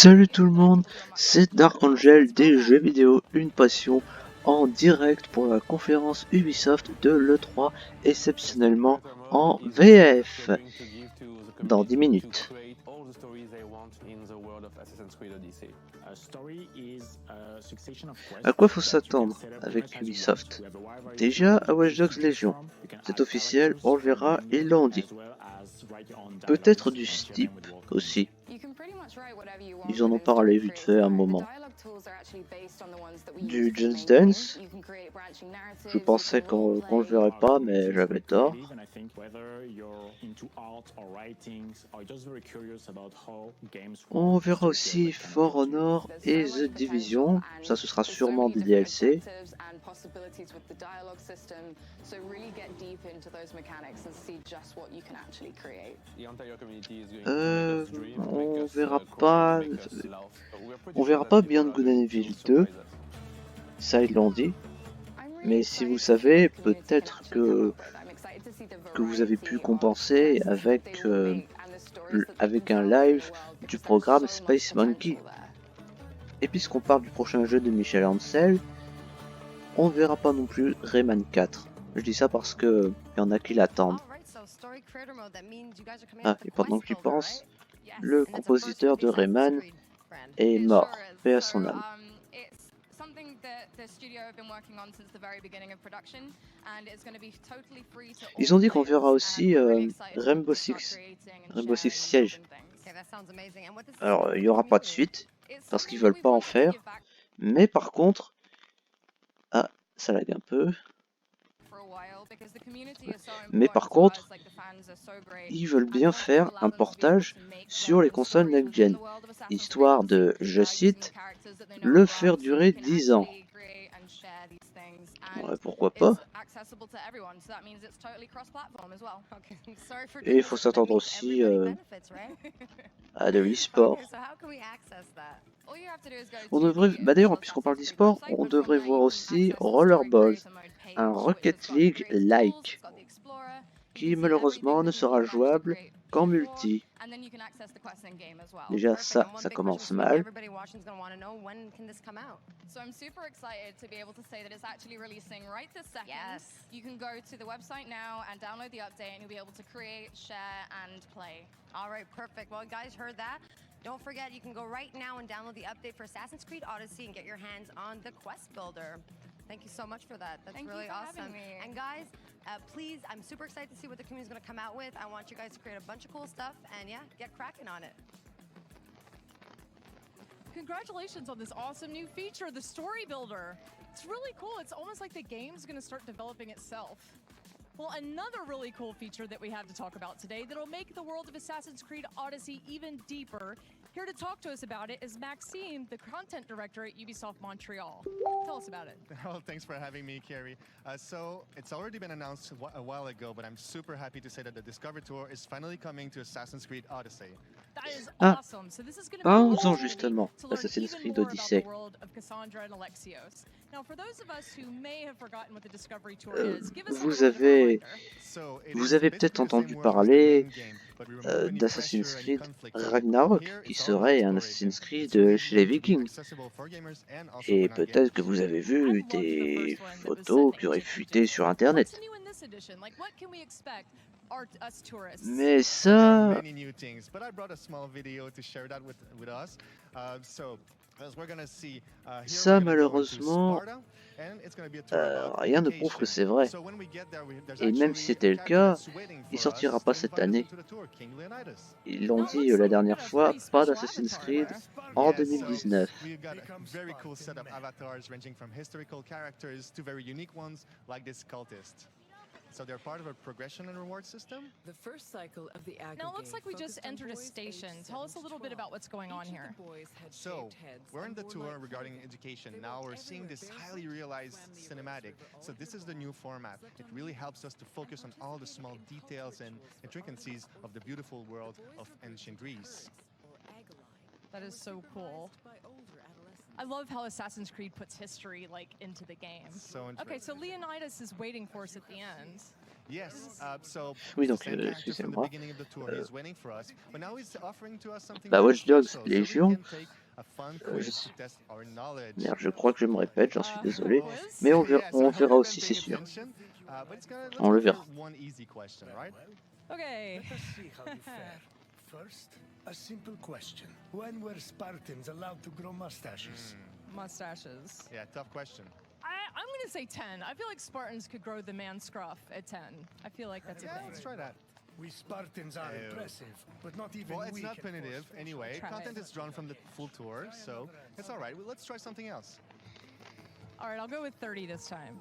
Salut tout le monde, c'est Dark Angel des jeux vidéo, une passion, en direct pour la conférence Ubisoft de l'E3, exceptionnellement en VF, dans 10 minutes. À quoi faut s'attendre avec Ubisoft? Déjà à Watch Dogs Legion, c'est officiel, on le verra, ils l'ont dit. Peut-être du Steep aussi. Ils en ont parlé vite fait un moment. Du Just Dance, je pensais qu'on le verrait pas, mais j'avais tort. On verra aussi For Honor et The Division, ça ce sera sûrement des DLC. On verra pas Beyond Good and Evil 2, ça ils l'ont dit. Mais si vous savez, peut-être que vous avez pu compenser avec un live du programme Space Monkey. Et puisqu'on parle du prochain jeu de Michel Ancel, on ne verra pas non plus Rayman 4. Je dis ça parce que y en a qui l'attendent. Ah, et pendant que j'y pense, le compositeur de Rayman est mort, paix à son âme. Ils ont dit qu'on verra aussi Rainbow Six Siege. Alors, il n'y aura pas de suite, parce qu'ils veulent pas en faire. Mais par contre... Ah, ça lag un peu. Mais par contre, ils veulent bien faire un portage sur les consoles next-gen, histoire de, je cite, le faire durer 10 ans. Ouais, pourquoi pas. Et il faut s'attendre aussi à de l'e-sport. On devrait, d'ailleurs, puisqu'on parle d'e-sport, on devrait voir aussi Rollerball, un Rocket League-like, qui malheureusement ne sera jouable qu'en multi. Déjà ça commence mal. Don't forget, you can go right now and download the update for Assassin's Creed Odyssey and get your hands on the Quest Builder. Thank you so much for that. That's really awesome. And guys, please, I'm super excited to see what the community is going to come out with. I want you guys to create a bunch of cool stuff and yeah, get cracking on it. Congratulations on this awesome new feature, the Story Builder. It's really cool. It's almost like the game's going to start developing itself. Well, another really cool feature that we have to talk about today that'll make the world of Assassin's Creed Odyssey even deeper. Here to talk to us about it is Maxime, the content director at Ubisoft Montreal. Tell us about it. Well, thanks for having me, Carrie. So it's already been announced a while ago, but I'm super happy to say that the Discover Tour is finally coming to Assassin's Creed Odyssey. That is awesome. So this is going to be Parlons justement d'Assassin's Creed Odyssey. Vous avez peut-être entendu parler d'Assassin's Creed Ragnarok, qui serait un Assassin's Creed chez les Vikings. Et peut-être que vous avez vu des photos qui auraient fuité sur internet. Mais ça... Ça malheureusement, rien ne prouve que c'est vrai. Et même si c'était le cas, il sortira pas cette année. Ils l'ont dit la dernière fois, pas d'Assassin's Creed en 2019. So they're part of a progression and reward system. The first cycle of the Agro Now it looks like we just entered a station. Tell us a little bit about what's going on here. So we're in the tour regarding education. Now we're seeing this highly realized cinematic. So this is the new format. It really helps us to focus on all the small details and intricacies of the beautiful world of ancient Greece. That is so cool. I love how Assassin's Creed puts history like into the game. So Okay, so Leonidas is waiting for us at the end. Yes, so Oui, the donc same character from the excusez-moi. beginning of the tour, he's waiting for us, but now he's offering to us something Bah, very Watch Dogs special, so Légion. we can take a fun quiz to test our knowledge. Merde, je crois que je me répète, j'en suis désolé. Quiz? Mais on Yeah, so I hope verra you've aussi, been c'est paying sûr. attention, but let's On le go for verra. one easy question, right? Okay. Let us see how you fare. First, a simple question. When were Spartans allowed to grow mustaches? Mustaches. Yeah, tough question. I'm gonna say 10. I feel like Spartans could grow the man scruff at 10. I feel like that's a Yeah, thing. let's try that. We Spartans are Ew. impressive, but not even Well, it's we not can punitive force anyway. Try Content it. is drawn from the full tour, so it's all right. Well, let's try something else. All right, I'll go with 30 this time.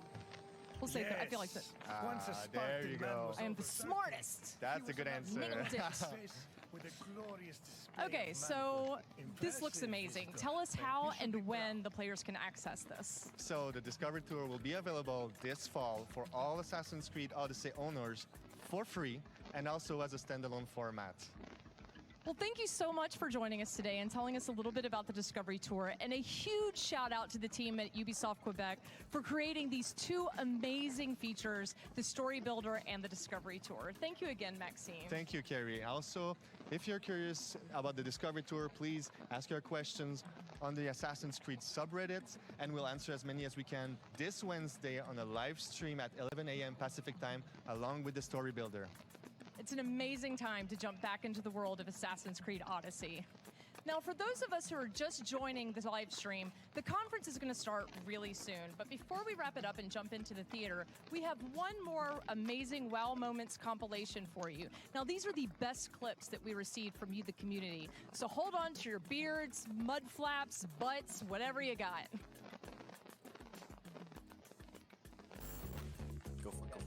We'll say I feel like that. Once a There you Spartan man go. was I am the overthrown, smartest. he That's a was good allowed answer. Nailed it. his face with a glorious display Okay, of so this looks Impressive, amazing. Mr. Tell us how You should and be when proud. the players can access this. So the Discovery Tour will be available this fall for all Assassin's Creed Odyssey owners for free and also as a standalone format. Well, thank you so much for joining us today and telling us a little bit about the Discovery Tour. And a huge shout out to the team at Ubisoft Quebec for creating these two amazing features, the Story Builder and the Discovery Tour. Thank you again, Maxime. Thank you, Carrie. Also, if you're curious about the Discovery Tour, please ask your questions on the Assassin's Creed subreddit, and we'll answer as many as we can this Wednesday on a live stream at 11 a.m. Pacific time, along with the Story Builder. It's an amazing time to jump back into the world of Assassin's Creed Odyssey. Now, for those of us who are just joining the live stream, the conference is going to start really soon. But before we wrap it up and jump into the theater, we have one more amazing WoW Moments compilation for you. Now, these are the best clips that we received from you, the community. So hold on to your beards, mud flaps, butts, whatever you got. Go for it.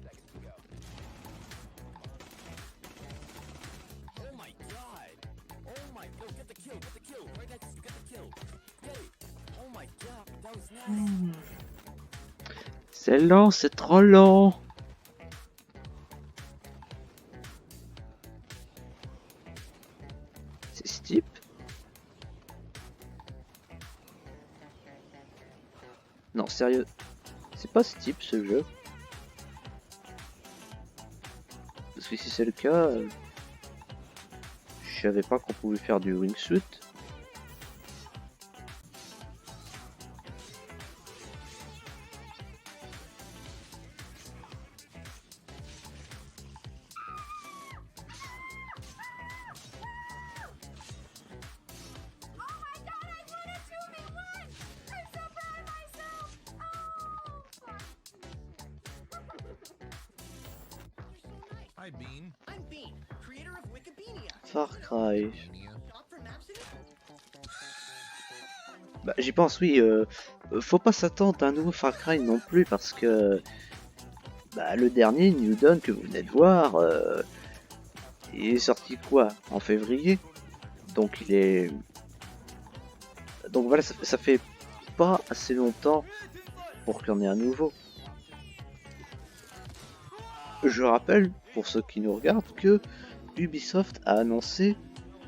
Oh my god! Oh my god, get the kill, right next to you, get the kill. Get it! Oh my god, that was nice. C'est lent, c'est trop lent. C'est Steep? Non, sérieux. C'est pas Steep ce jeu. Parce que si c'est le cas, je savais pas qu'on pouvait faire du wingsuit. Hi, Bean. I'm Bean, creator of Wikipedia. Far Cry. Shop for maps in it? Bah, j'y pense, oui. Faut pas s'attendre à un nouveau Far Cry non plus parce que bah, le dernier New Dawn que vous venez de voir, il est sorti quoi? En février. Donc il est. Donc voilà, ça fait pas assez longtemps pour qu'il y en ait un nouveau. Je rappelle, pour ceux qui nous regardent, que Ubisoft a annoncé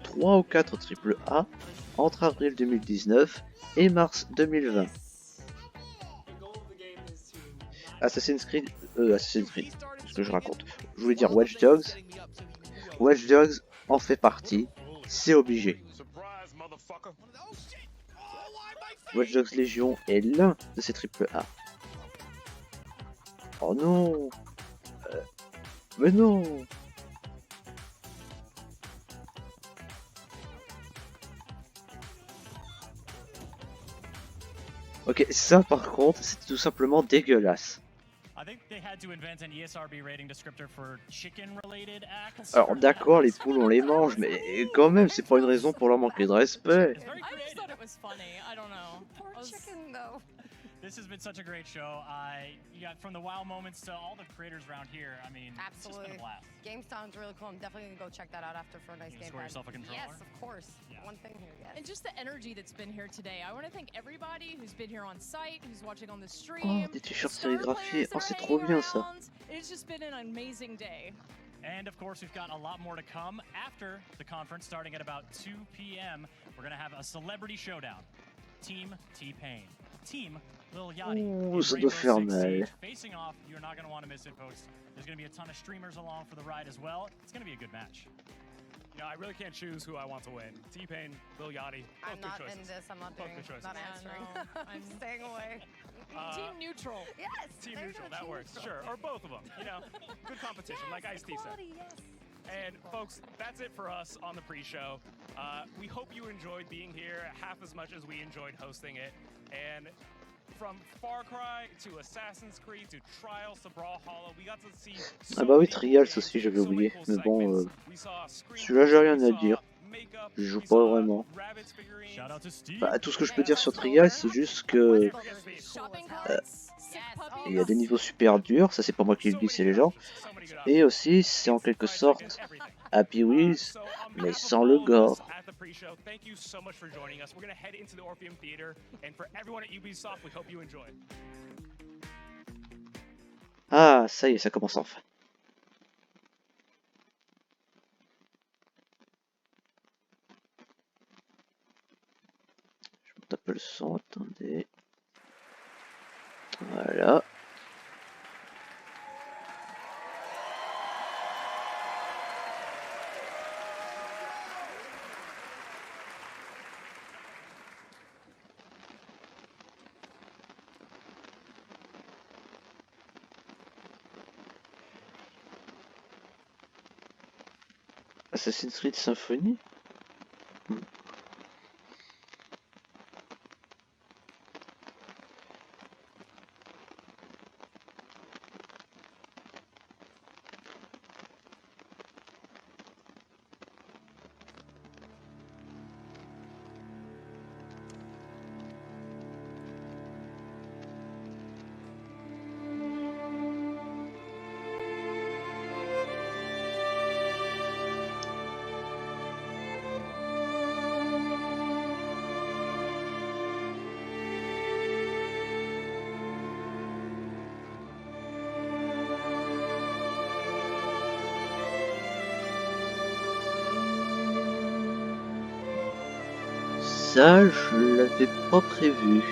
3 ou 4 AAA entre avril 2019 et mars 2020. Assassin's Creed, ce que je raconte. Je voulais dire Watch Dogs. Watch Dogs en fait partie, c'est obligé. Watch Dogs Légion est l'un de ces AAA. Oh non! Mais non! Ok, ça par contre, c'est tout simplement dégueulasse. Alors d'accord, les poules on les mange, mais quand même, c'est pas une raison pour leur manquer de respect. I just thought it was funny. I don't know. Poor chicken, though. This has been such a great show. You got from the WoW moments to all the creators around here. I mean, it's just been Absolutely. a blast. Game sounds really cool. I'm definitely gonna go check that out after for a nice You game. score yourself a controller? Yes, of course. Yeah. One thing here, yes. And just the energy that's been here today. I want to thank everybody who's been here on site, who's watching on the Oh, stream. des t-shirts the star sérigraphiés. players that Oh, are c'est trop hanging bien ça. around. It's just been an amazing day. And of course, we've got a lot more to come after the conference, starting at about 2 p.m. We're going to have a celebrity showdown. Team T-Pain. Team Lil Yachty. Ouh, ça doit faire mal. Facing off, you're not going to want to miss it, folks. There's going to be a ton of streamers along for the ride as well. It's going to be a good match. You know, I really can't choose who I want to win. T-Pain, Lil Yachty, both I'm good not choices. in this. I'm not Both doing. good choices. Not Yeah, answering. no, I'm staying away. Team neutral. Yes. Team there you neutral, go, that team works. neutral. Sure, or both of them. You know, good competition, like Ice-T said. Equality, yes. And folks, that's it for us on the pre-show. We hope you enjoyed being here half as much as we enjoyed hosting it. And from Far Cry to Assassin's Creed to Trials to Brawlhalla, we got to see so Ah bah oui, many Trials cool aussi, games, j'avais so many oublié. cool Mais bon, segments. We saw screen celui-là, j'ai rien we à saw dire. makeup, Je joue we pas saw vraiment. Rabbids figurines. Shout out to Steve. Bah, tout ce que je peux dire sur Trials, c'est juste que Shopping Cool as carts, hell. sick Yes, puppies. oh il y a des niveaux super durs, ça c'est pas moi qui le dis, c'est les gens. Et aussi, c'est en quelque sorte Happy Wheels, mais sans le gore. Thank you so much for joining us. We're going to head into the Orpheum Theater, and for everyone at Ubisoft, we hope you enjoy. Ah, ça y est, ça commence enfin. Je me tape le son, attendez. Voilà. Assassin's Creed Symphony? Ça, je l'avais pas prévu.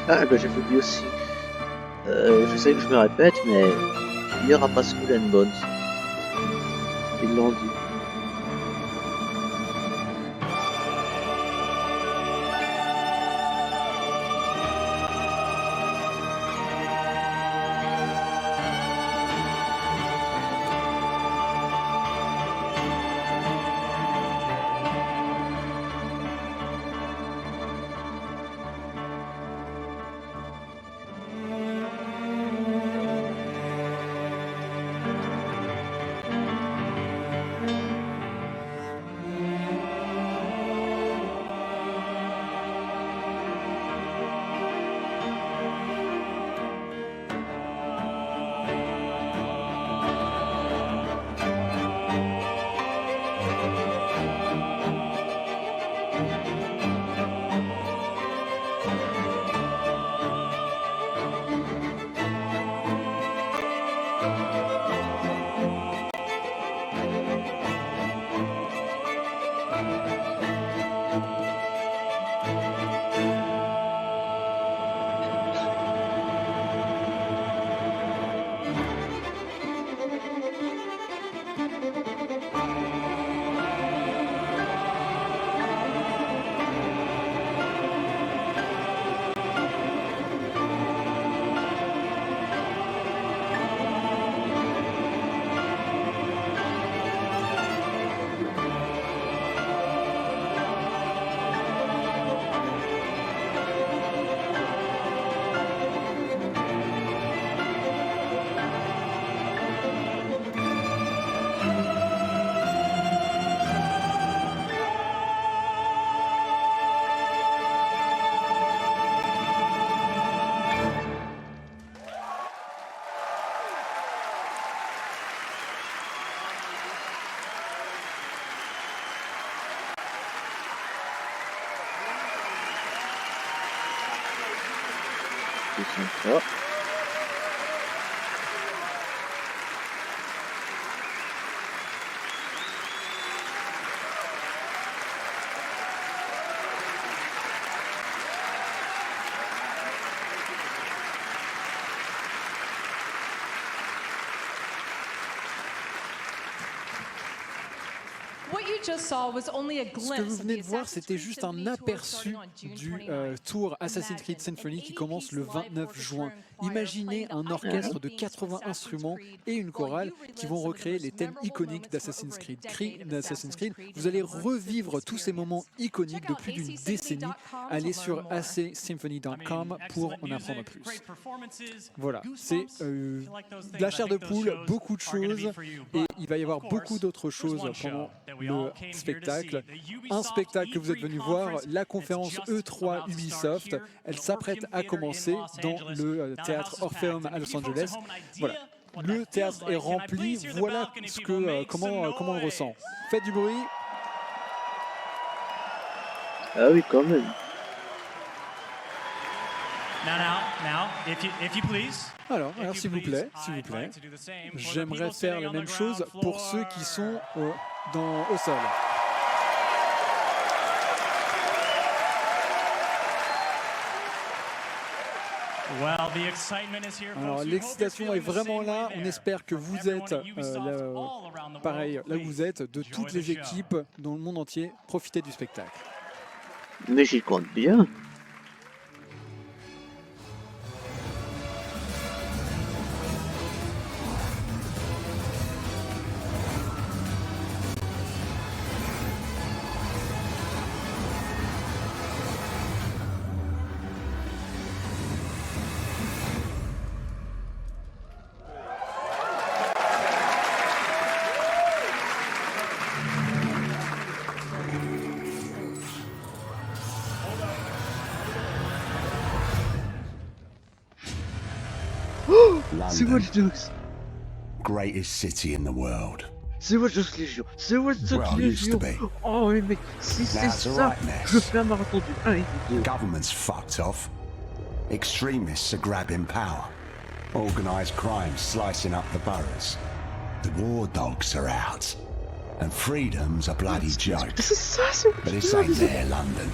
Ah, bah j'ai oublié aussi. Je sais que je me répète, mais il n'y aura pas Skull and Bones. Ils l'ont dit. C'est sympa. Ce que vous venez de voir, c'était juste un aperçu du tour Assassin's Creed Symphony qui commence le 29 juin. Imaginez un orchestre de 80 instruments et une chorale qui vont recréer les thèmes iconiques d'Assassin's Creed. Vous allez revivre tous ces moments iconiques de plus d'une décennie. Allez sur acsymphony.com pour en apprendre plus. Voilà, c'est de la chair de poule, beaucoup de choses, et il va y avoir beaucoup d'autres choses pendant le spectacle. Un spectacle que vous êtes venu voir, la conférence E3 Ubisoft. Elle s'apprête à commencer dans le théâtre Orpheum à Los Angeles. Voilà, le théâtre est rempli. Voilà comment on le ressent. Faites du bruit. Ah oui, quand même. Alors, s'il vous plaît, j'aimerais faire la même chose pour ceux qui sont au sol. Alors, l'excitation est vraiment là. On espère que vous êtes pareil, là où vous êtes, de toutes les équipes dans le monde entier. Profitez du spectacle. Mais j'y compte bien. C'est Watch Dogs. Greatest city in the world. C'est Watch Dogs Légion. C'est Watch Dogs Légion. Oh mais mec, si c'est ça, je fais un marathon du 1 et du 2. Government's fucked off. Extremists are grabbing power. Organised crime slicing up the boroughs. The war dogs are out. And freedom's a bloody joke. But this ain't their London.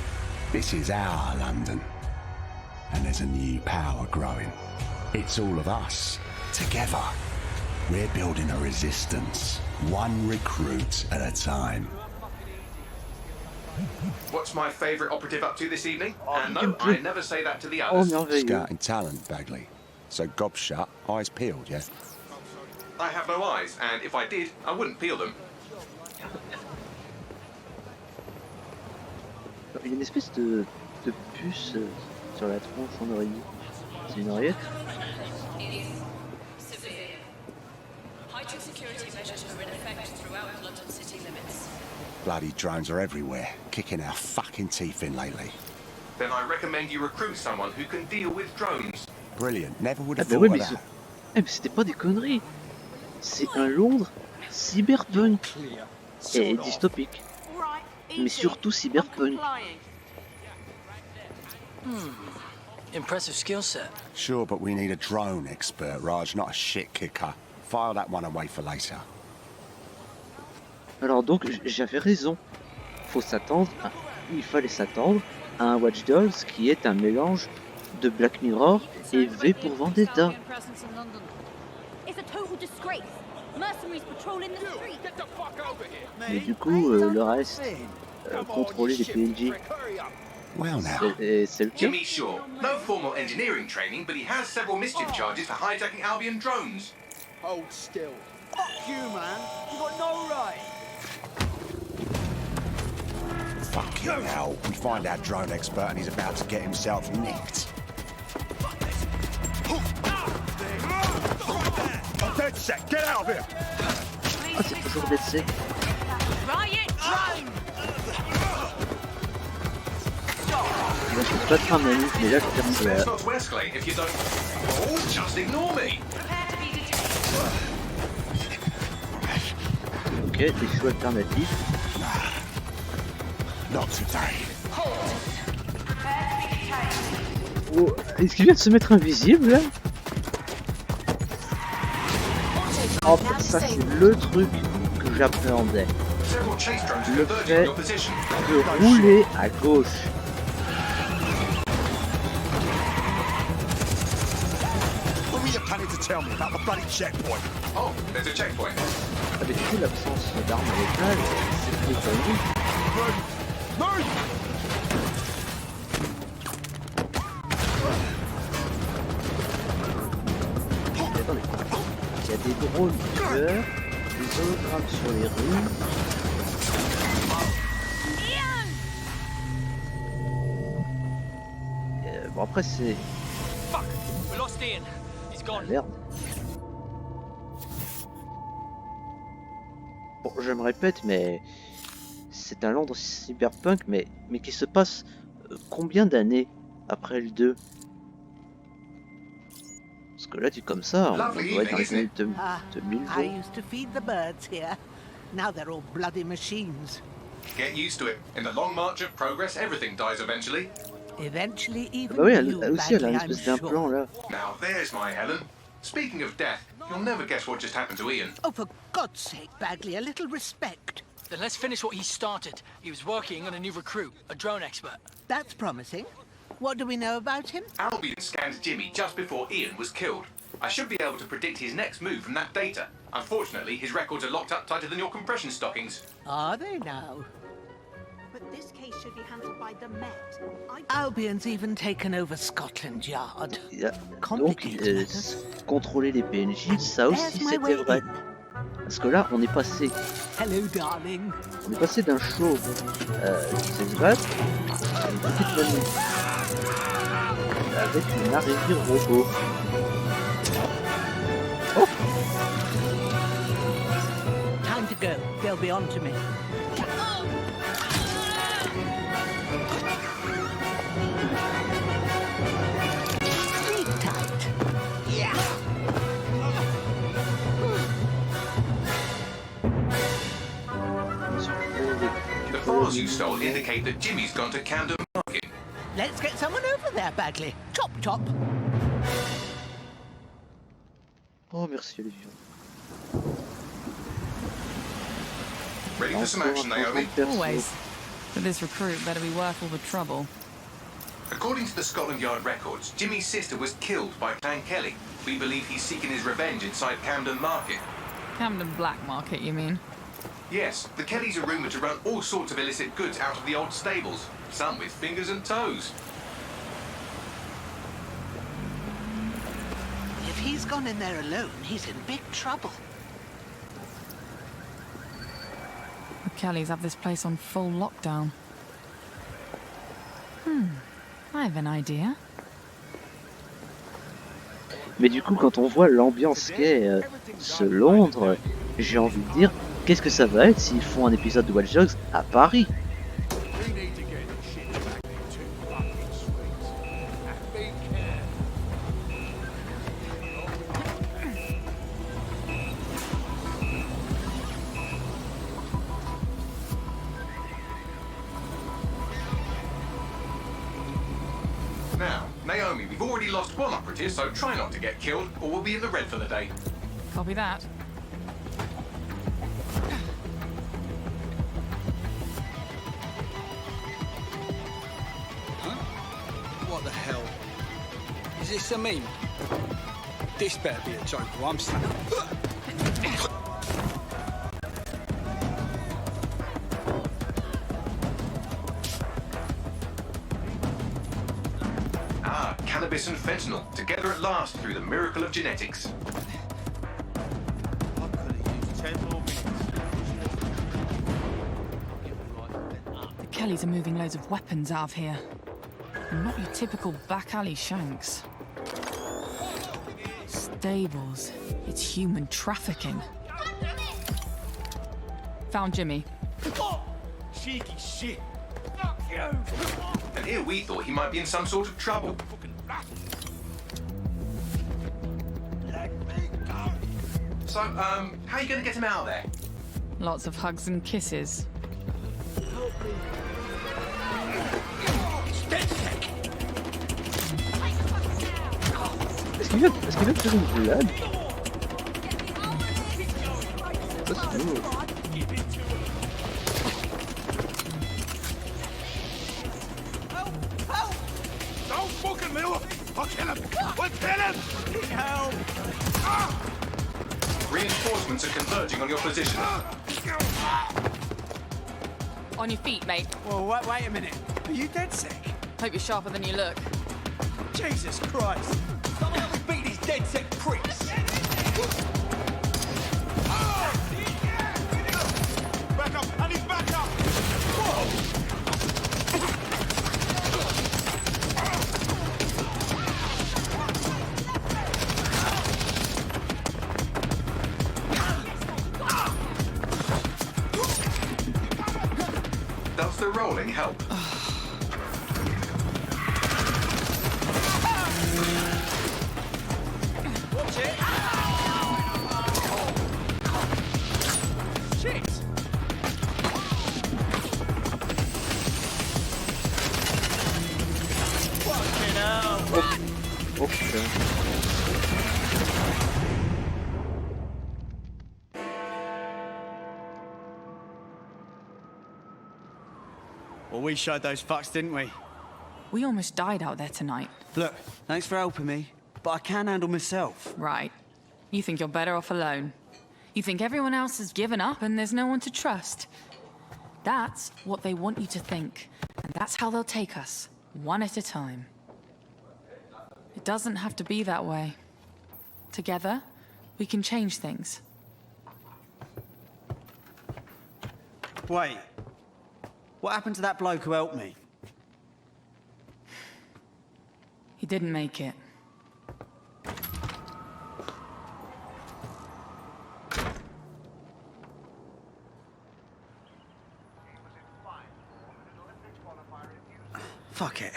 This is our London. And there's a new power growing. It's all of us, together. We're building a resistance, one recruit at a time. What's my favourite operative up to this evening? And no, I never say that to the others. Scouting talent, Bagley. So gob shut, eyes peeled, yeah? I have no eyes, and if I did, I wouldn't peel them. Il y a une espèce de puce sur la tronche en oreiller. C'est une oreillette? Bloody drones are everywhere, kicking our fucking teeth in lately. Then I recommend you recruit someone who can deal with drones. Brilliant, never would have Ah bah thought oui, of that. mais c'était pas des conneries. C'est un Londres cyberpunk et dystopique. Mais surtout cyberpunk. Impressive skill set. Sure, but we need a drone expert, Raj, not a shit kicker. File that one away for later. Alors donc j'avais raison. Il fallait s'attendre à un Watch Dogs qui est un mélange de Black Mirror et V pour Vendetta. Mais du coup, le reste, contrôler les PNJ. C'est le cas. Jimmy Shaw, no formal engineering training, but he has several mischief charges for hijacking Albion drones. Hold still. Fuck you, man. You got no right. Fucking hell, we find our drone expert and he's about to get himself nicked. I'm dead set, get out of here! Ah, c'est toujours dead set. Riot drone! Moi, je peux pas te faire ma nuque, mais là, je It's perds not to escalate if you don't. Oh, just ignore me! Ok, des choix alternatifs. Not today. Oh, est-ce qu'il vient de se mettre invisible là? Oh, ça c'est le truc que j'appréhendais. Le fait de rouler à gauche. Ah, mais du coup, l'absence d'armes létales, c'est plus connu. Attendez, il y a des drones tueurs, des hologrammes sur les rues. Bon, après, c'est. Ah, merde. Bon, je me répète, mais c'est un Londres cyberpunk, mais qui se passe combien d'années après le 2? Parce que là, dit comme ça, on doit être dans les années 2020. I used to feed the birds here. Now they're all bloody machines. Get used to it. In the long march of progress, everything dies eventually. Eventually, even Bah oui, you, elle aussi, elle a une Bagley, espèce I'm d'implant sure. là. Now there's my Helen. Speaking of death, you'll never guess what just happened to Ian. Oh, for God's sake, Bagley, a little respect. Then let's finish what he started. He was working on a new recruit, a drone expert. That's promising. What do we know about him? Albion scanned Jimmy just before Ian was killed. I should be able to predict his next move from that data. Unfortunately, his records are locked up tighter than your compression stockings. Are they now? But this case should be handled by the Met. Albion's even taken over Scotland Yard. Donc, contrôler les PNJ, ça aussi c'était vrai. Parce que là, on est passé. Hello, darling. On est passé d'un show qui sait se battre à une petite famille avec une araignée robot. Oh! Time to go. They'll be on to me. Sleep tight. Yeah. The files you stole indicate that Jimmy's gone to Camden Market. Let's get someone over there, Bagley. Chop, chop. Oh, merci Olivia. Ready for some action, Naomi? Always. But this recruit better be worth all the trouble. According to the Scotland Yard records, Jimmy's sister was killed by Clan Kelly. We believe he's seeking his revenge inside Camden Market. Camden Black Market, you mean? Yes, the Kellys are rumoured to run all sorts of illicit goods out of the old stables, some with fingers and toes. If he's gone in there alone, he's in big trouble. The Kellys have this place on full lockdown. I have an idea. Mais du coup, quand on voit l'ambiance qu'est ce Londres, j'ai envie de dire, qu'est-ce que ça va être s'ils font un épisode de Watch Dogs à Paris? Now, Naomi, we've already lost one operative, so try not to get killed, or we'll be in the red for the day. Copy that. What the hell? Is this a meme? This better be a joke or I'm snapping. Ah, cannabis and fentanyl, together at last through the miracle of genetics. The Kellys are moving loads of weapons out of here. And not your typical back alley shanks. Stables. It's human trafficking. Found Jimmy. Cheeky shit. Fuck you. And here we thought he might be in some sort of trouble. So, how are you going to get him out of there? Lots of hugs and kisses. qu'il va faire une blague? Ça c'est lourd. Don't fucking move! I'll kill him! We'll kill him! Help! Reinforcements are converging on your position. On your feet, mate. Well, wait a minute. Are you dead sick? Hope you're sharper than you look. Jesus Christ! Someone help me beat these dead sick pricks! Back up! I need back up! Whoa! Does the rolling help? Watch it! Shit! Fucking hell! Oh putain. Well, we showed those fucks, didn't we? We almost died out there tonight. Look, thanks for helping me, but I can handle myself. Right. You think you're better off alone. You think everyone else has given up and there's no one to trust. That's what they want you to think. And that's how they'll take us, one at a time. It doesn't have to be that way. Together, we can change things. Wait. What happened to that bloke who helped me? He didn't make it. Fuck it.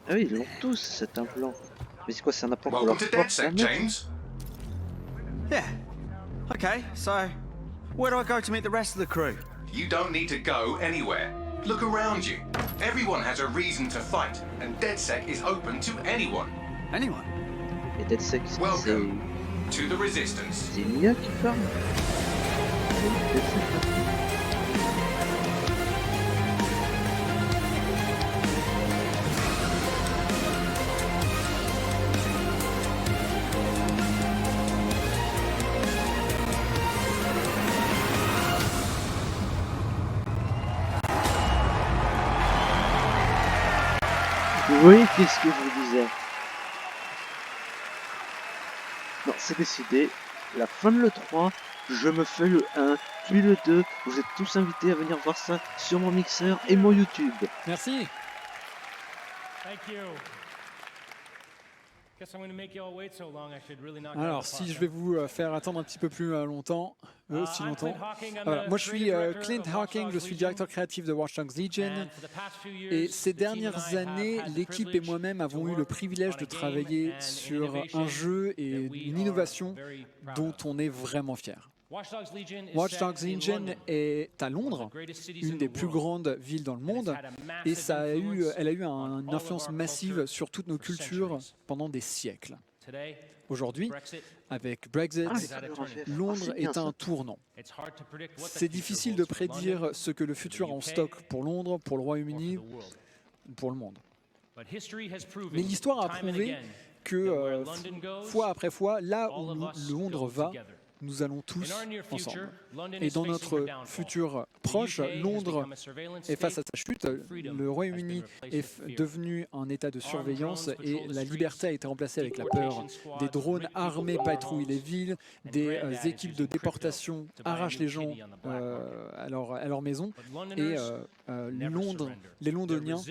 Ah oui, ils l'ont tous cet implant. Mais c'est quoi, c'est un implant pour Welcome leur to propre DedSec, planète? James. Yeah. Okay, so where do I go to meet the rest of the crew? You don't need to go anywhere. Look around you. Everyone has a reason to fight, and DedSec is open to anyone. Anyone? Et DedSec, Welcome to the Resistance. c'est Mia qui parle. Oui, qu'est-ce que je vous disais? Non, c'est décidé. La fin de l'E3, je me fais le 1, puis le 2. Vous êtes tous invités à venir voir ça sur mon mixeur et mon YouTube. Merci. Thank you. Guess I'm going to make you all wait so long. I should really knock Alors, out the si clock, je vais vous faire attendre un petit peu plus longtemps, aussi longtemps. Voilà. Moi, je suis Clint Hawking, je suis directeur créatif de Watch Dogs Legion. Et ces dernières années, l'équipe et moi-même avons eu le privilège de travailler sur un jeu et une innovation dont on est vraiment fier. Watch Dogs Legion est à Londres, une des plus grandes villes dans le monde, et elle a eu une influence massive sur toutes nos cultures pendant des siècles. Aujourd'hui, avec Brexit, Londres est un tournant. C'est difficile de prédire ce que le futur a en stock pour Londres, pour le Royaume-Uni, pour le monde. Mais l'histoire a prouvé que, fois après fois, là où Londres va, nous allons tous ensemble. Et dans notre futur proche, Londres est face à sa chute, le Royaume-Uni est devenu un état de surveillance et la liberté a été remplacée avec la peur. Des drones armés patrouillent les villes, des équipes de déportation arrachent les gens à leur maison et les Londoniens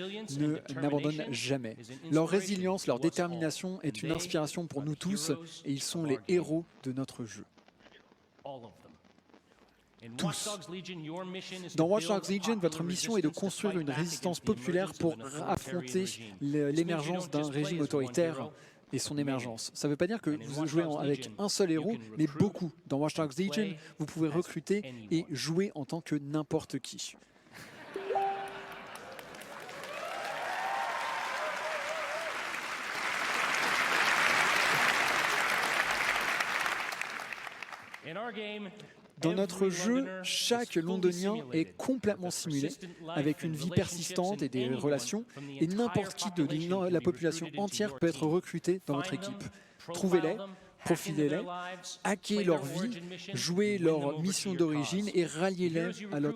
n'abandonnent jamais. Leur résilience, leur détermination est une inspiration pour nous tous et ils sont les héros de notre jeu. Tous. Dans Watch Dogs Legion, votre mission est de construire une résistance populaire pour affronter l'émergence d'un régime autoritaire et son émergence. Ça ne veut pas dire que vous jouez avec un seul héros, mais beaucoup. Dans Watch Dogs Legion, vous pouvez recruter et jouer en tant que n'importe qui. Dans notre jeu, chaque londonien est complètement simulé, avec une vie persistante et des relations, et n'importe qui de la population entière peut être recruté dans votre équipe. Trouvez-les, profilez-les, hackez leur vie, jouez leur mission d'origine et ralliez-les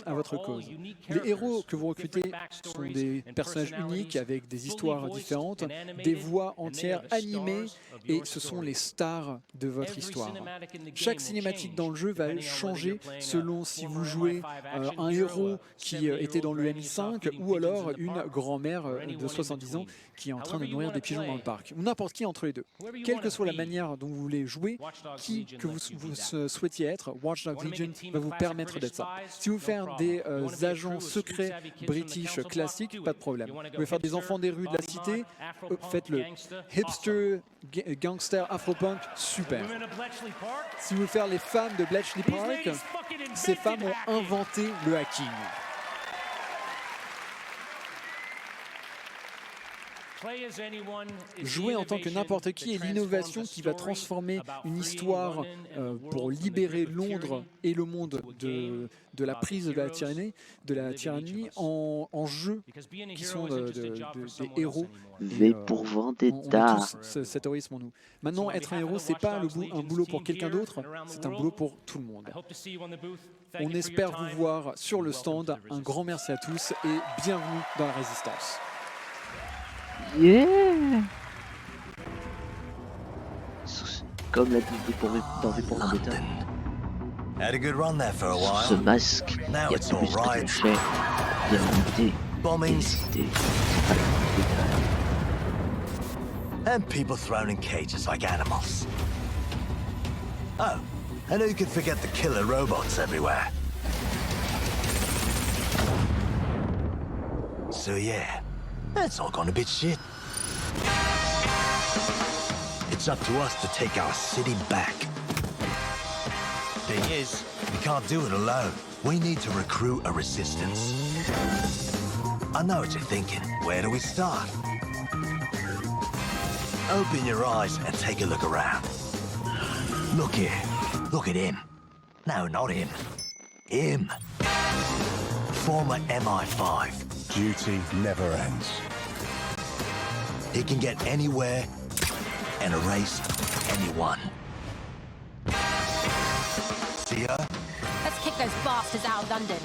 à votre cause. Les héros que vous recrutez sont des personnages uniques avec des histoires différentes, des voix entières animées et ce sont les stars de votre histoire. Chaque cinématique dans le jeu va changer selon si vous jouez un héros qui était dans le MI5 ou alors une grand-mère de 70 ans qui est en train de nourrir des pigeons dans le parc, ou n'importe qui entre les deux. Quelle que soit la manière dont vous voulez jouer, qui que vous souhaitiez être, Watch Dogs Legion va vous permettre d'être ça. Si vous faites des agents secrets british classiques, pas de problème. Vous voulez faire des enfants des rues de la cité, faites-le. Hipster, gangster, afropunk, super. Si vous voulez faire les femmes de Bletchley Park, ces femmes ont inventé le hacking. Jouer en tant que n'importe qui est l'innovation qui va transformer une histoire pour libérer Londres et le monde de la prise de la tyrannie en jeux qui sont des héros. V pour Vendetta. On a tous cet héroïsme en nous. Maintenant, être un héros, c'est pas un boulot pour quelqu'un d'autre, c'est un boulot pour tout le monde. On espère vous voir sur le stand. Un grand merci à tous et bienvenue dans la Résistance. Yeah! Comme l'a dit dans V pour Vendetta. Had a good run there for a while. Ce masque, il y a it's plus all que right. tu fais. Il y a l'unité. Bombings. C'est pas la And people thrown in cages like animals. Oh, and who could forget the killer robots everywhere? So yeah, that's all gone a bit shit. It's up to us to take our city back. Thing is, we can't do it alone. We need to recruit a resistance. I know what you're thinking. Where do we start? Open your eyes and take a look around. Look here. Look at him. No, not him. Him. Former MI5. Duty never ends. He can get anywhere and erase anyone. See her? Let's kick those bastards out of London.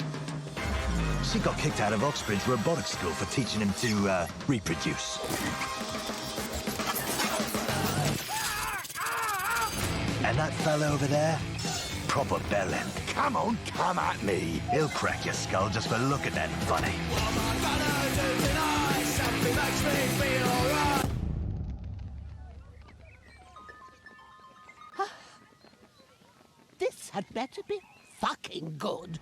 She got kicked out of Oxbridge Robotics School for teaching him to reproduce. And that fella over there? Proper bellend. Come on, come at me. He'll crack your skull just for looking at him funny. This had better be fucking good.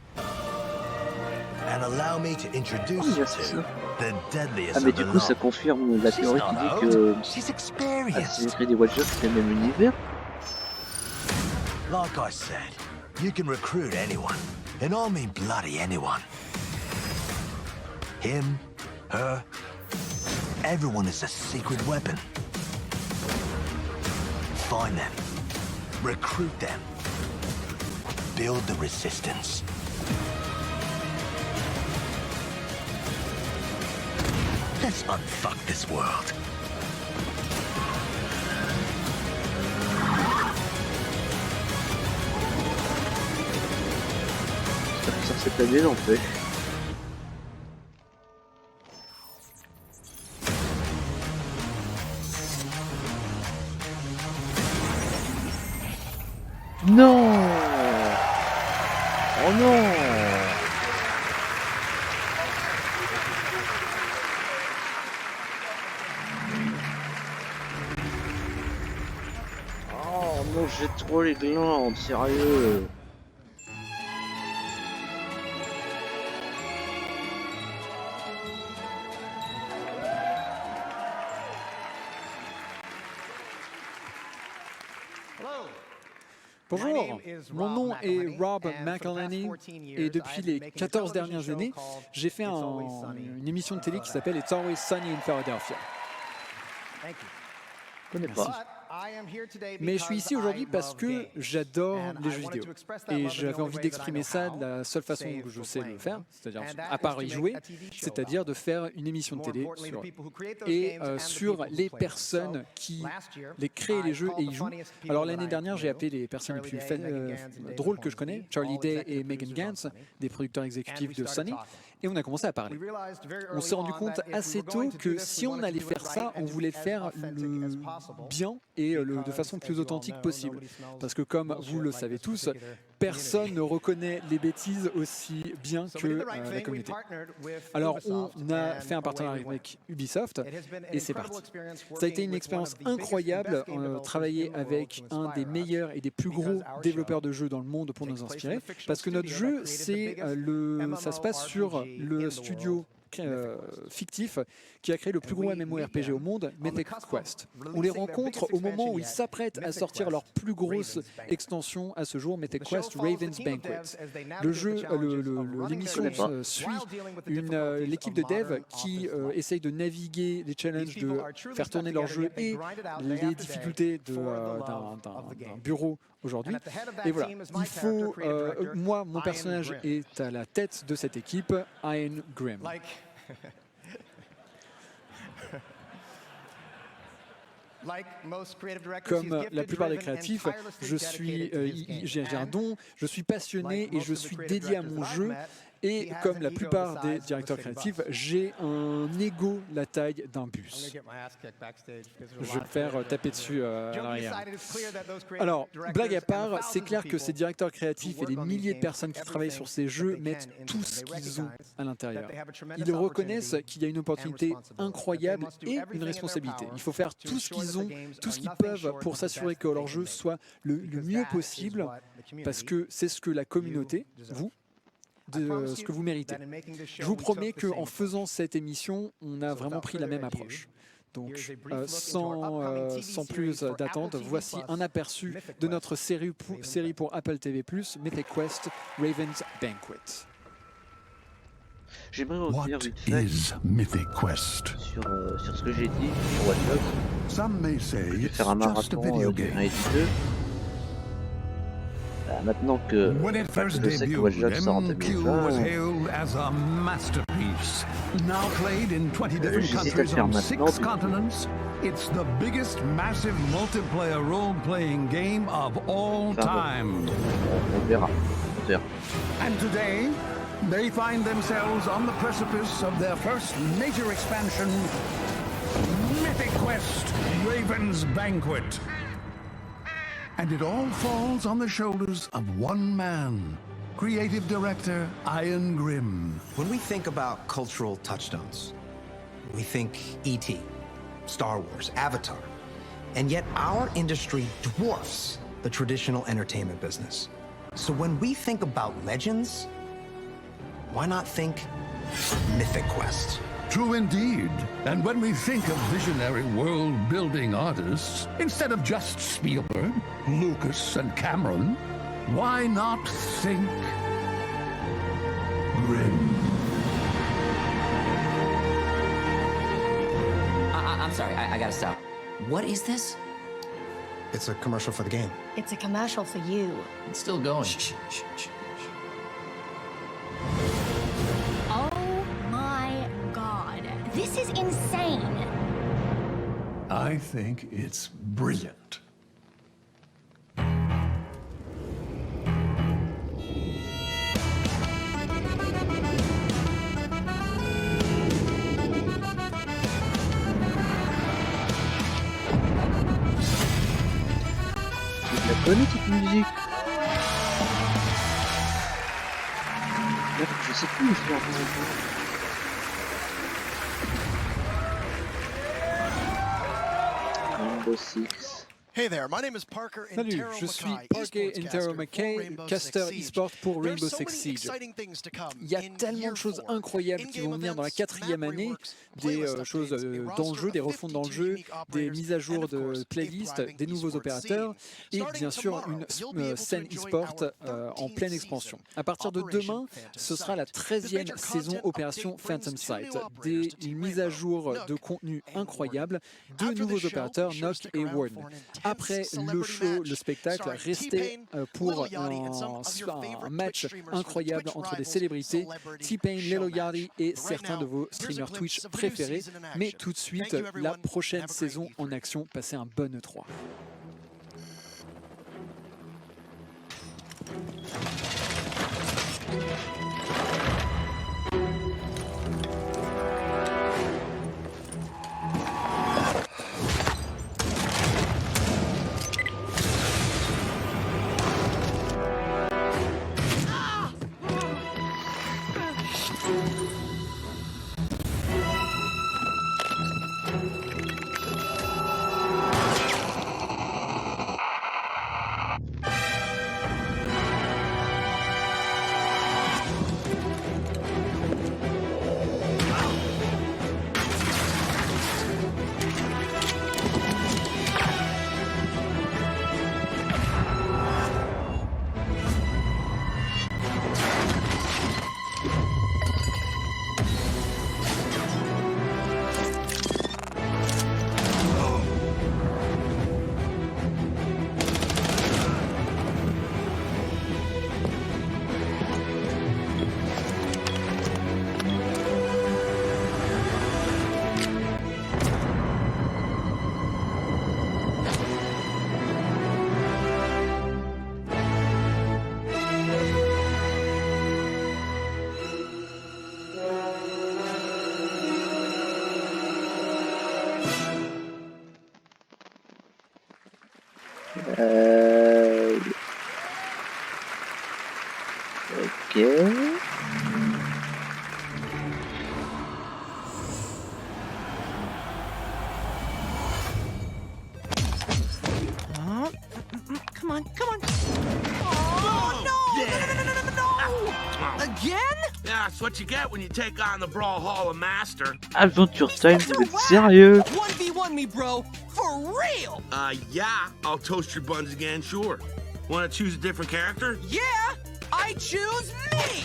And allow me to introduce you to the deadliest Ah mais of du the coup ça lot. confirme la théorie qui dit que Assassin's Creed et Watch Dogs c'est le même univers. Like I said, you can recruit anyone, and I mean bloody anyone. Him, her, everyone is a secret weapon. Find them, recruit them, build the resistance. Let's unfuck this world. Ça cette année en fait. Non! Oh non! Oh non, j'ai trop les glandes, sérieux! Bonjour, mon nom est Rob McElhenney et depuis les 14 dernières années, j'ai fait une émission de télé qui s'appelle It's Always Sunny in Philadelphia. Je connais pas. Mais je suis ici aujourd'hui parce que j'adore les jeux vidéo. Et j'avais envie d'exprimer ça de la seule façon que je sais le faire, c'est-à-dire à part y jouer, c'est-à-dire de faire une émission de télé sur les personnes qui créent les jeux et y jouent. Alors l'année dernière, j'ai appelé les personnes les plus drôles que je connais, Charlie Day et Megan Gantz, des producteurs exécutifs de Sony, et on a commencé à parler. On s'est rendu compte assez tôt que si on allait faire ça, on voulait faire le bien et de façon plus authentique possible. Parce que comme vous le savez tous, personne ne reconnaît les bêtises aussi bien que la communauté. Alors on a fait un partenariat avec Ubisoft et c'est parti. Ça a été une expérience incroyable, travailler avec un des meilleurs et des plus gros développeurs de jeux dans le monde pour nous inspirer, parce que notre jeu, ça se passe sur le studio fictif qui a créé le plus gros MMORPG au monde, Mythic Quest. On les rencontre au moment où ils s'apprêtent à sortir leur plus grosse extension à ce jour, Mythic Quest Raven's Banquet. L'émission suit l'équipe de dev qui essaye de naviguer les challenges, de faire tourner leur jeu et les difficultés d'un bureau aujourd'hui. Et voilà, il faut... moi, mon personnage est à la tête de cette équipe, Ian Grimm. Comme la plupart des créatifs, j'ai un don, je suis passionné et je suis dédié à mon jeu. Et comme la plupart des directeurs créatifs, j'ai un ego la taille d'un bus. Je vais me faire taper dessus à l'arrière. Alors, blague à part, c'est clair que ces directeurs créatifs et les milliers de personnes qui travaillent sur ces jeux mettent tout ce qu'ils ont à l'intérieur. Ils reconnaissent qu'il y a une opportunité incroyable et une responsabilité. Il faut faire tout ce qu'ils ont, tout ce qu'ils peuvent pour s'assurer que leur jeu soit le mieux possible, parce que c'est ce que la communauté, de ce que vous méritez. Je vous promets qu'en faisant cette émission, on a vraiment pris la même approche. Donc, sans plus d'attente, voici un aperçu de notre série pour Apple TV+, Mythic Quest Raven's Banquet. J'aimerais revenir vite fait Mythic Quest? sur ce que j'ai dit sur Watch Dogs. Je vais faire un marathon de 1 et 2. Maintenant que je sais que Watch Dogs sort en 2020, j'hésite à le faire maintenant. It's the biggest massive multiplayer role-playing game of all time. On verra. And today, they find themselves on the precipice of their first major expansion, Mythic Quest Raven's Banquet. And it all falls on the shoulders of one man, creative director Ian Grimm. When we think about cultural touchstones, we think E.T., Star Wars, Avatar, and yet our industry dwarfs the traditional entertainment business. So when we think about legends, why not think Mythic Quest? True indeed. And when we think of visionary world-building artists, instead of just Spielberg, Lucas, and Cameron, why not think Grimm? I'm sorry, I gotta stop. What is this? It's a commercial for the game. It's a commercial for you. It's still going. Shh. Oh my God. This is insane. I think it's brilliant. Je connais cette musique. Je sais plus où je vais en Rainbow Six. Salut, je suis Parker Intero McKay, caster e-sport pour Rainbow Six Siege. Il y a tellement de choses incroyables qui vont venir dans la 4e année, des choses dans le jeu, des refontes dans le jeu, des mises à jour de playlists, des nouveaux opérateurs et bien sûr une scène e-sport en pleine expansion. À partir de demain, ce sera la 13e saison Opération Phantom Sight, une mise à jour de contenu incroyable, 2 nouveaux opérateurs, Nock et Warden. après le show, le spectacle, restez pour un match incroyable entre des célébrités, T-Pain, Lil Yachty et certains de vos streamers Twitch préférés. Mais tout de suite, la prochaine saison en action. Passez un bon E3. Ok. Come on, come on. Oh, no! Yeah. No! Again? Yeah, that's what you get when you take on the Brawlhalla Master. Adventure Time, vous êtes sérieux? 1v1 me, bro. For real? Yeah. I'll toast your buns again, sure. Want to choose a different character? Yeah! I choose me!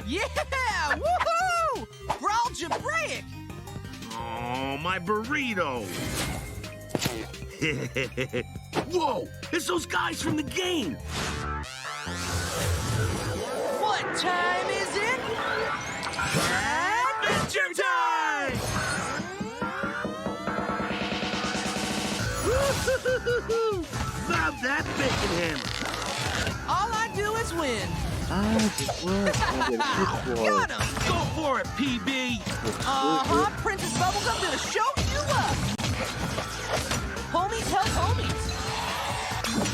Yeah! Woohoo! Brawl Jabraic! Oh, my burrito! Whoa! It's those guys from the game! What time is it? Adventure time! Love that bacon hammer! All I do is win. Ah, je vois. Got him! Go for it, PB! Princess Bubblegum gonna show you up! Homies help homies!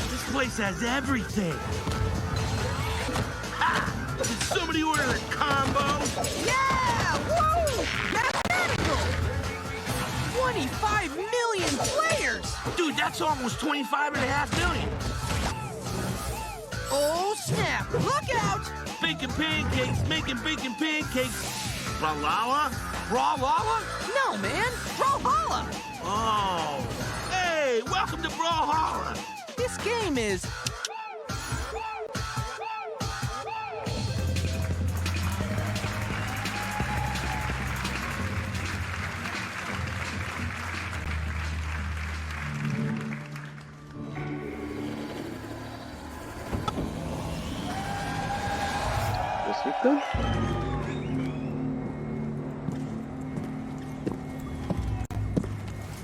This place has everything! Ha! Did somebody order a combo? Yeah! Woo! Mathematical! 25 million players! Dude, that's almost 25.5 million! Oh, snap! Look out! Baking pancakes, making bacon pancakes. Brawlhalla? Brawlhalla? No, man! Brawlhalla! Oh. Hey, welcome to Brawlhalla! This game is...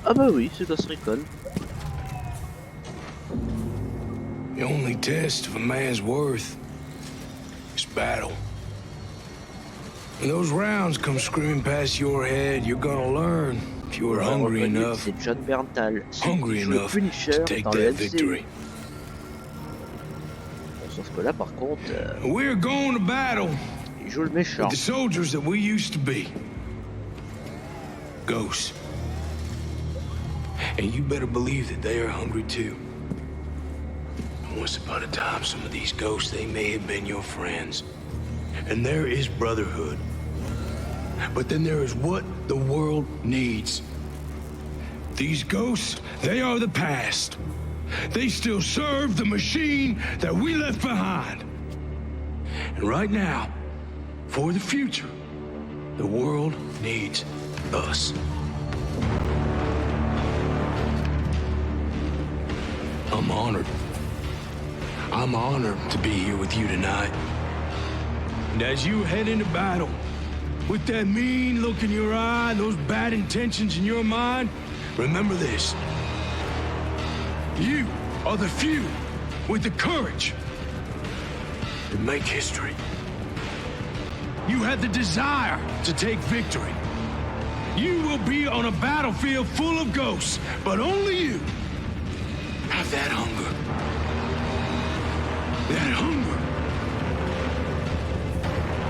Ah bah oui, c'est Ghost Recon. The only test of a man's worth is battle. When those rounds come screaming past your head, you're gonna learn if you were hungry enough to take that victory. Sauf que là, par contre, we're going to battle il joue le méchant. with the soldiers that we used to be. Ghosts. And you better believe that they are hungry too. Once upon a time, some of these ghosts, they may have been your friends. And there is brotherhood. But then there is what the world needs. These ghosts, they are the past. They still serve the machine that we left behind. And right now, for the future, The world needs us. I'm honored. I'm honored to be here with you tonight. And as you head into battle, with that mean look in your eye, those bad intentions in your mind, remember this. You are the few with the courage to make history. You have the desire to take victory. You will be on a battlefield full of ghosts, but only you have that hunger. That hunger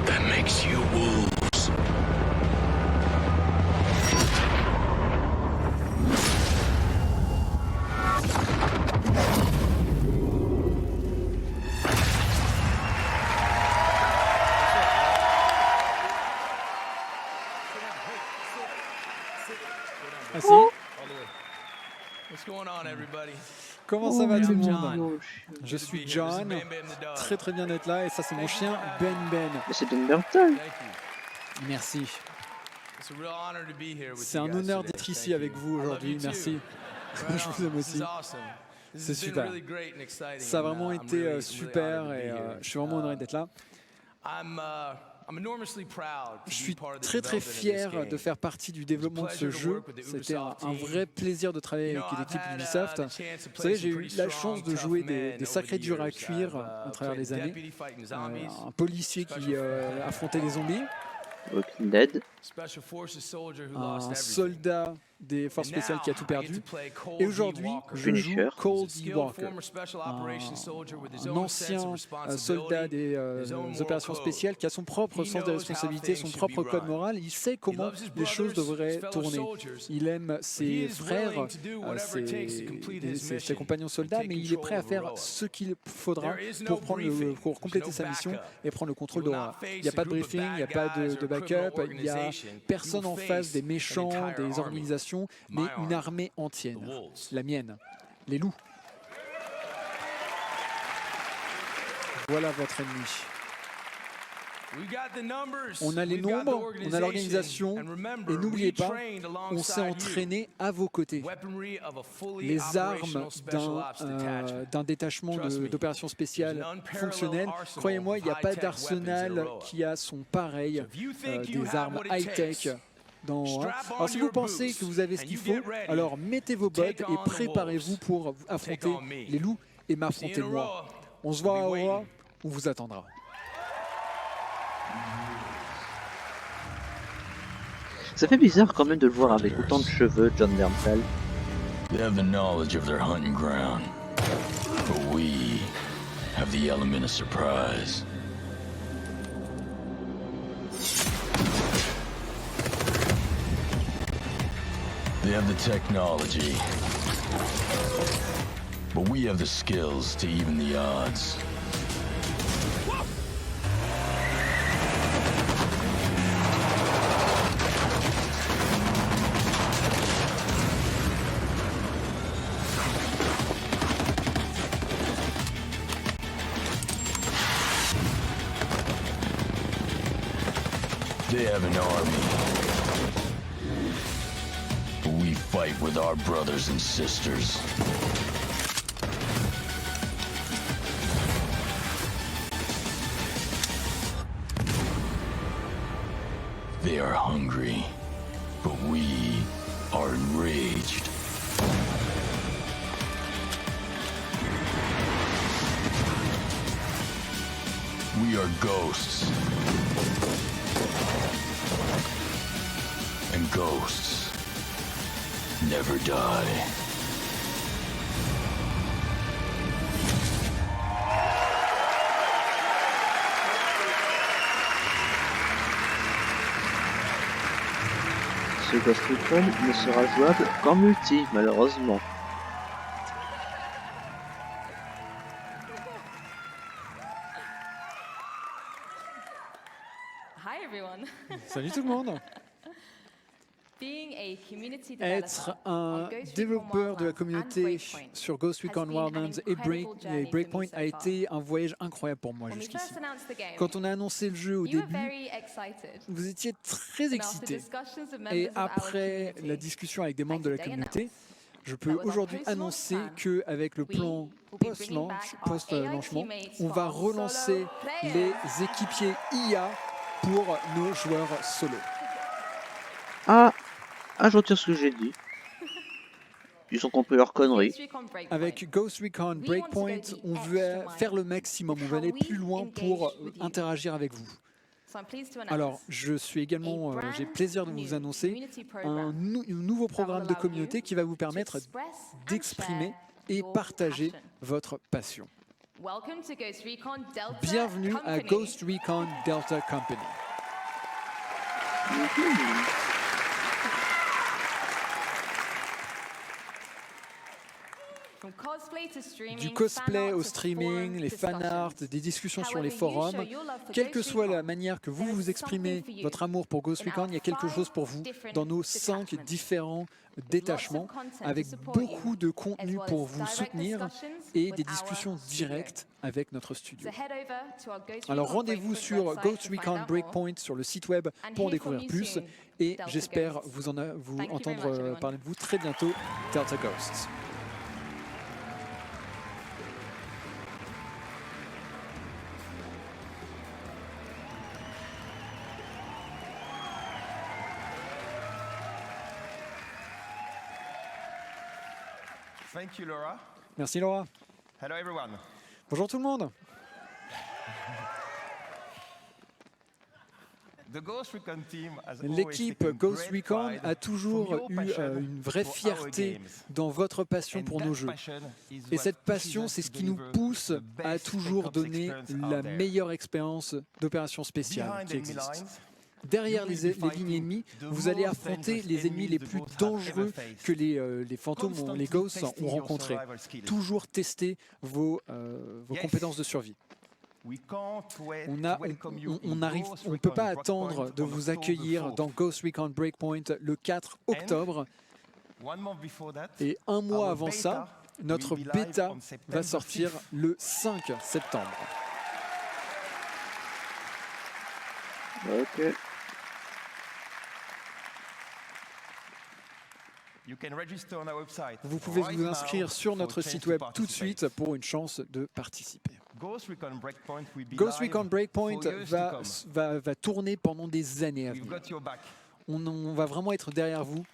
that makes you wolves. Ah si. What's going on, everybody? Comment ça va tout le monde? Je suis John, très très bien d'être là et ça c'est mon chien Ben Ben. C'est Ben Burton. Merci. C'est un honneur d'être ici avec vous aujourd'hui, merci. Je vous aime aussi. C'est super. Ça a vraiment été super et je suis vraiment honoré d'être là. Je suis très très fier de faire partie du développement de ce jeu. C'était un vrai plaisir de travailler avec l'équipe d'Ubisoft. Vous savez, j'ai eu la chance de jouer des sacrés durs à cuire à travers les années. Un policier qui affrontait les zombies. Walking Dead. Un soldat des forces spéciales qui a tout perdu. Et aujourd'hui, je joue Coldy Walker, un ancien soldat des opérations spéciales qui a son propre sens de responsabilité, son propre code moral. Il sait comment les choses devraient tourner. Il aime ses frères, ses compagnons soldats, mais il est prêt à faire ce qu'il faudra pour compléter sa mission et prendre le contrôle d'Aurora. Il n'y a pas de briefing, il n'y a pas de backup, il n'y a personne en face des méchants, des organisations, mais une armée entière, la mienne, les loups. Voilà votre ennemi. On a les nombres, on a l'organisation, et n'oubliez pas, on s'est entraîné à vos côtés. Les armes d'un détachement d'opérations spéciales fonctionnelles, croyez-moi, il n'y a pas d'arsenal qui a son pareil, des armes high-tech. Alors si vous pensez que vous avez ce qu'il faut, alors mettez vos bottes et préparez-vous pour affronter les loups et m'affronter moi. On se voit à Aurora, on vous attendra. Ça fait bizarre quand même de le voir avec autant de cheveux, John Bernthal. They have the knowledge of their hunting ground, but we have the element of surprise. They have the technology, but we have the skills to even the odds. They have an army, but we fight with our brothers and sisters. They are hungry, but we are enraged. We are ghosts. And ghosts never die. Ce Ghost Recon ne sera jouable qu'en multi, malheureusement. Salut tout le monde. Être un développeur de la communauté sur Ghost Recon Wildlands et Breakpoint a été un voyage incroyable pour moi jusqu'ici. Quand on a annoncé le jeu au début, vous étiez très excités. Et après la discussion avec des membres de la communauté, je peux aujourd'hui annoncer qu'avec le plan post-lancement, on va relancer les équipiers IA pour nos joueurs solo. Je retire ce que j'ai dit. Ils ont compris leur connerie. Avec Ghost Recon Breakpoint, on veut faire le maximum, on veut aller plus loin pour interagir avec vous. Alors, je suis également, j'ai plaisir de vous annoncer un nouveau programme de communauté qui va vous permettre d'exprimer et partager votre passion. Bienvenue à Ghost Recon Delta Company. Du cosplay au streaming, les fanarts, des discussions sur les forums, quelle que soit la manière que vous vous exprimez votre amour pour Ghost Recon, il y a quelque chose pour vous dans nos 5 différents détachements, avec beaucoup de contenu pour vous soutenir et des discussions directes avec notre studio. Alors rendez-vous sur Ghost Recon Breakpoint sur le site web pour en découvrir plus et j'espère vous entendre parler de vous très bientôt, Delta Ghosts. Thank you, Laura. Merci Laura. Hello everyone. Bonjour tout le monde. L'équipe Ghost Recon a toujours eu une vraie fierté dans votre passion pour nos jeux. Et cette passion, c'est ce qui nous pousse à toujours donner la meilleure expérience d'opération spéciale qui existe. Derrière les lignes ennemies, vous allez affronter les ennemis les plus dangereux que les fantômes, les ghosts ont rencontrés. Toujours tester vos compétences de survie. On ne peut pas attendre de vous accueillir dans Ghost Recon Breakpoint le 4 octobre. Et un mois avant ça, notre bêta va sortir le 5 septembre. Ok. Vous pouvez vous inscrire sur notre site web tout de suite pour une chance de participer. Ghost Recon Breakpoint va tourner pendant des années à venir. On va vraiment être derrière vous.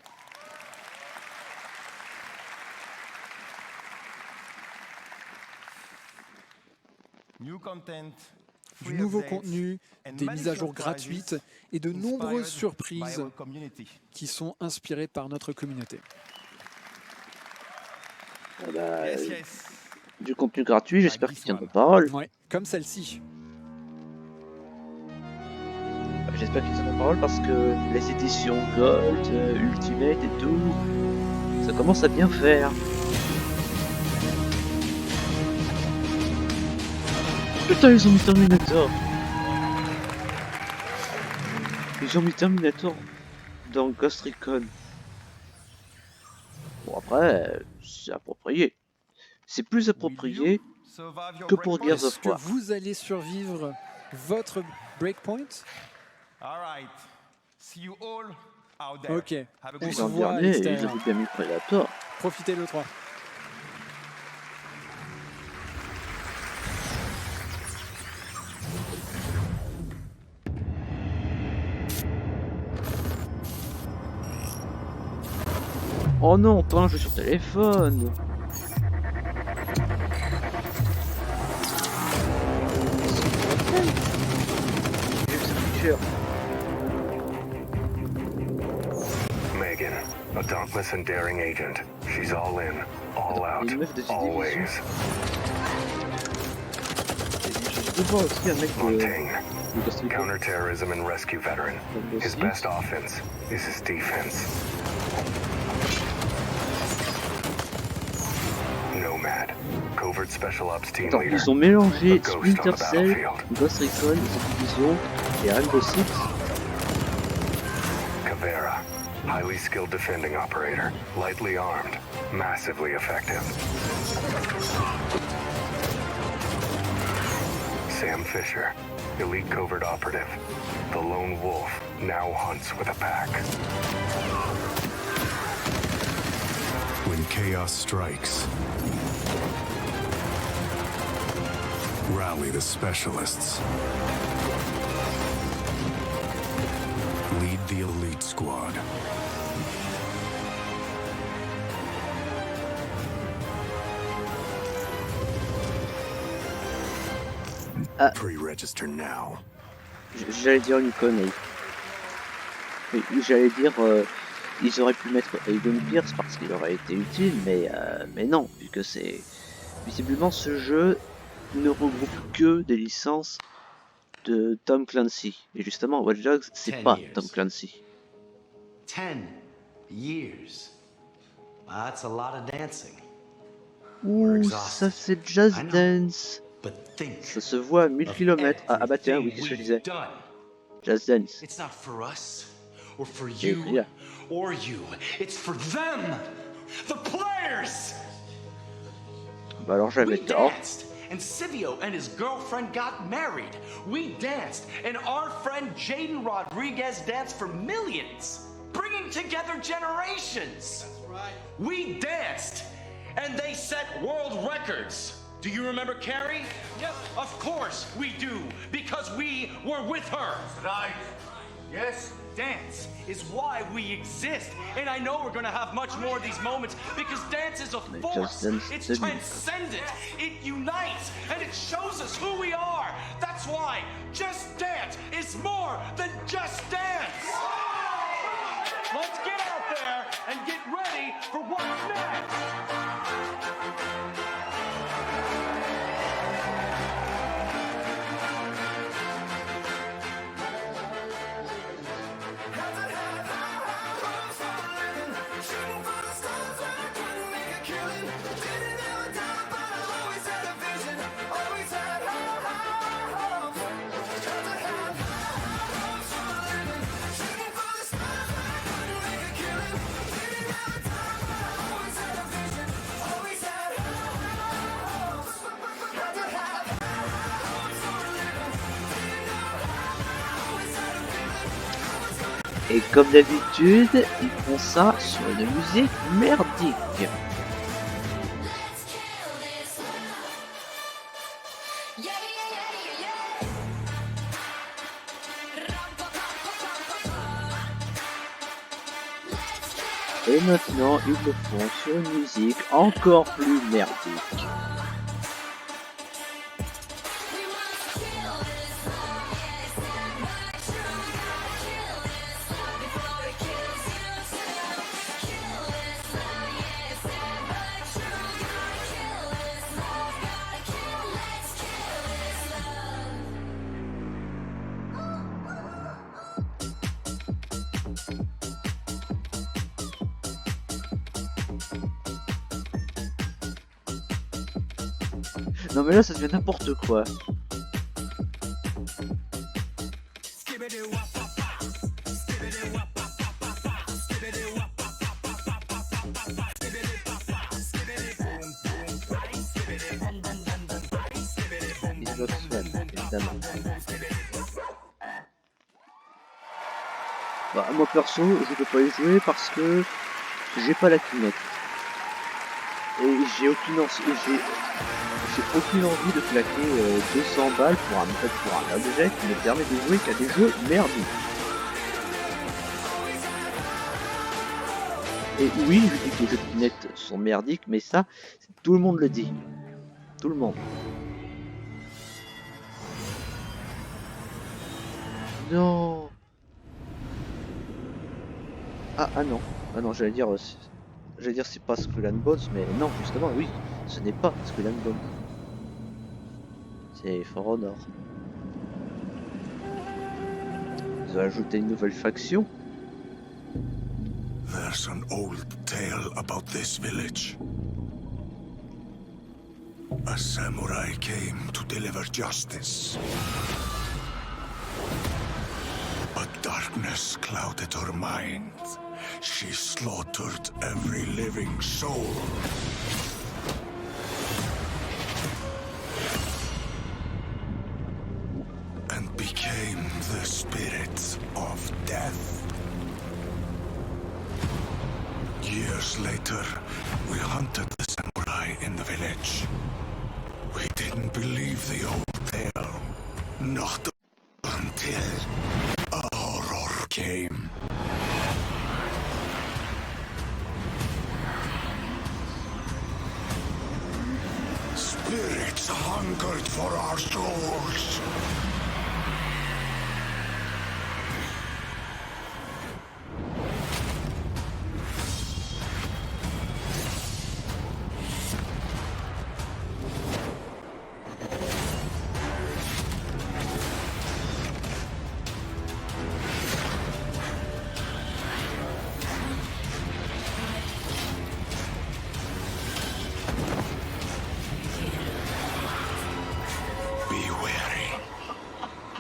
Du nouveau contenu, des mises à jour gratuites et de nombreuses surprises qui sont inspirées par notre communauté. Du contenu gratuit, j'espère qu'il tiendra parole. Ouais, comme celle-ci. J'espère qu'il tiendra parole parce que les éditions Gold, Ultimate et tout, ça commence à bien faire. Putain, ils ont mis Terminator. Ils ont mis Terminator dans Ghost Recon. Bon après, c'est approprié. C'est plus approprié que pour Gears of War. Est-ce que vous allez survivre votre breakpoint? Ok, on se voit à l'extérieur. Ils ont bien mis Predator. Profitez le 3. Oh non, pas un jeu sur téléphone. Megan, a dauntless and daring agent. She's all in, all out, always. Montaigne, counterterrorism and rescue veteran. His best offense is his defense. Nomad, covert special ops team leader. Ils ont mélangé Splinter Cell, Ghost Recon, les divisions et Rainbow Six. Caveira, highly skilled defending operator, lightly armed, massively effective. Sam Fisher, elite covert operative. The lone wolf now hunts with a pack. When chaos strikes, rally the specialists. Lead the elite squad. Pre-register now. J'allais dire une connerie. J'allais dire ils auraient pu mettre Aiden Pierce parce qu'il aurait été utile, mais non, vu que c'est visiblement ce jeu ne regroupe que des licences de Tom Clancy. Et justement, Watch Dogs, c'est pas Tom Clancy. 10 years. That's a lot of dancing. Ouh, ça c'est Just Dance. Ça se voit à 1000 km. Ah bah tiens, oui, qu'est-ce que je disais? Just Dance. It's not for us, or for you, or you. It's for them, the players. Bah alors j'avais tort. And Silvio and his girlfriend got married. We danced, and our friend Jaden Rodriguez danced for millions, bringing together generations. That's right. We danced, and they set world records. Do you remember Carrie? Yep. Of course we do, because we were with her. Right. Yes. Dance is why we exist, and I know we're gonna have much more of these moments because dance is a force. It's transcendent. It unites, and it shows us who we are. That's why Just Dance is more than just dance. Let's get out there and get ready for what's next. Et comme d'habitude, ils font ça sur une musique merdique. Et maintenant, ils le font sur une musique encore plus merdique. Non mais là ça devient n'importe quoi. Bah, moi perso, je peux pas y jouer parce que j'ai pas la Kinect. Et j'ai aucune envie de claquer 200 balles pour un objet qui me permet de jouer qu'à des jeux merdiques. Et oui, je dis que les jeux de Kinect sont merdiques, mais ça, tout le monde le dit. Tout le monde. Non. Ah non, j'allais dire c'est pas Skull and Bones, mais non, justement, oui, ce n'est pas Skull and Bones. C'est For Honor. Ils ont ajouté une nouvelle faction. There's an old tale about this village. A samurai came to deliver justice. But darkness clouded her mind, She slaughtered every living soul. And became the spirit of death. Years later, we hunted the samurai in the village. We didn't believe the old tale. Not until a horror came. Spirits hungered for our souls.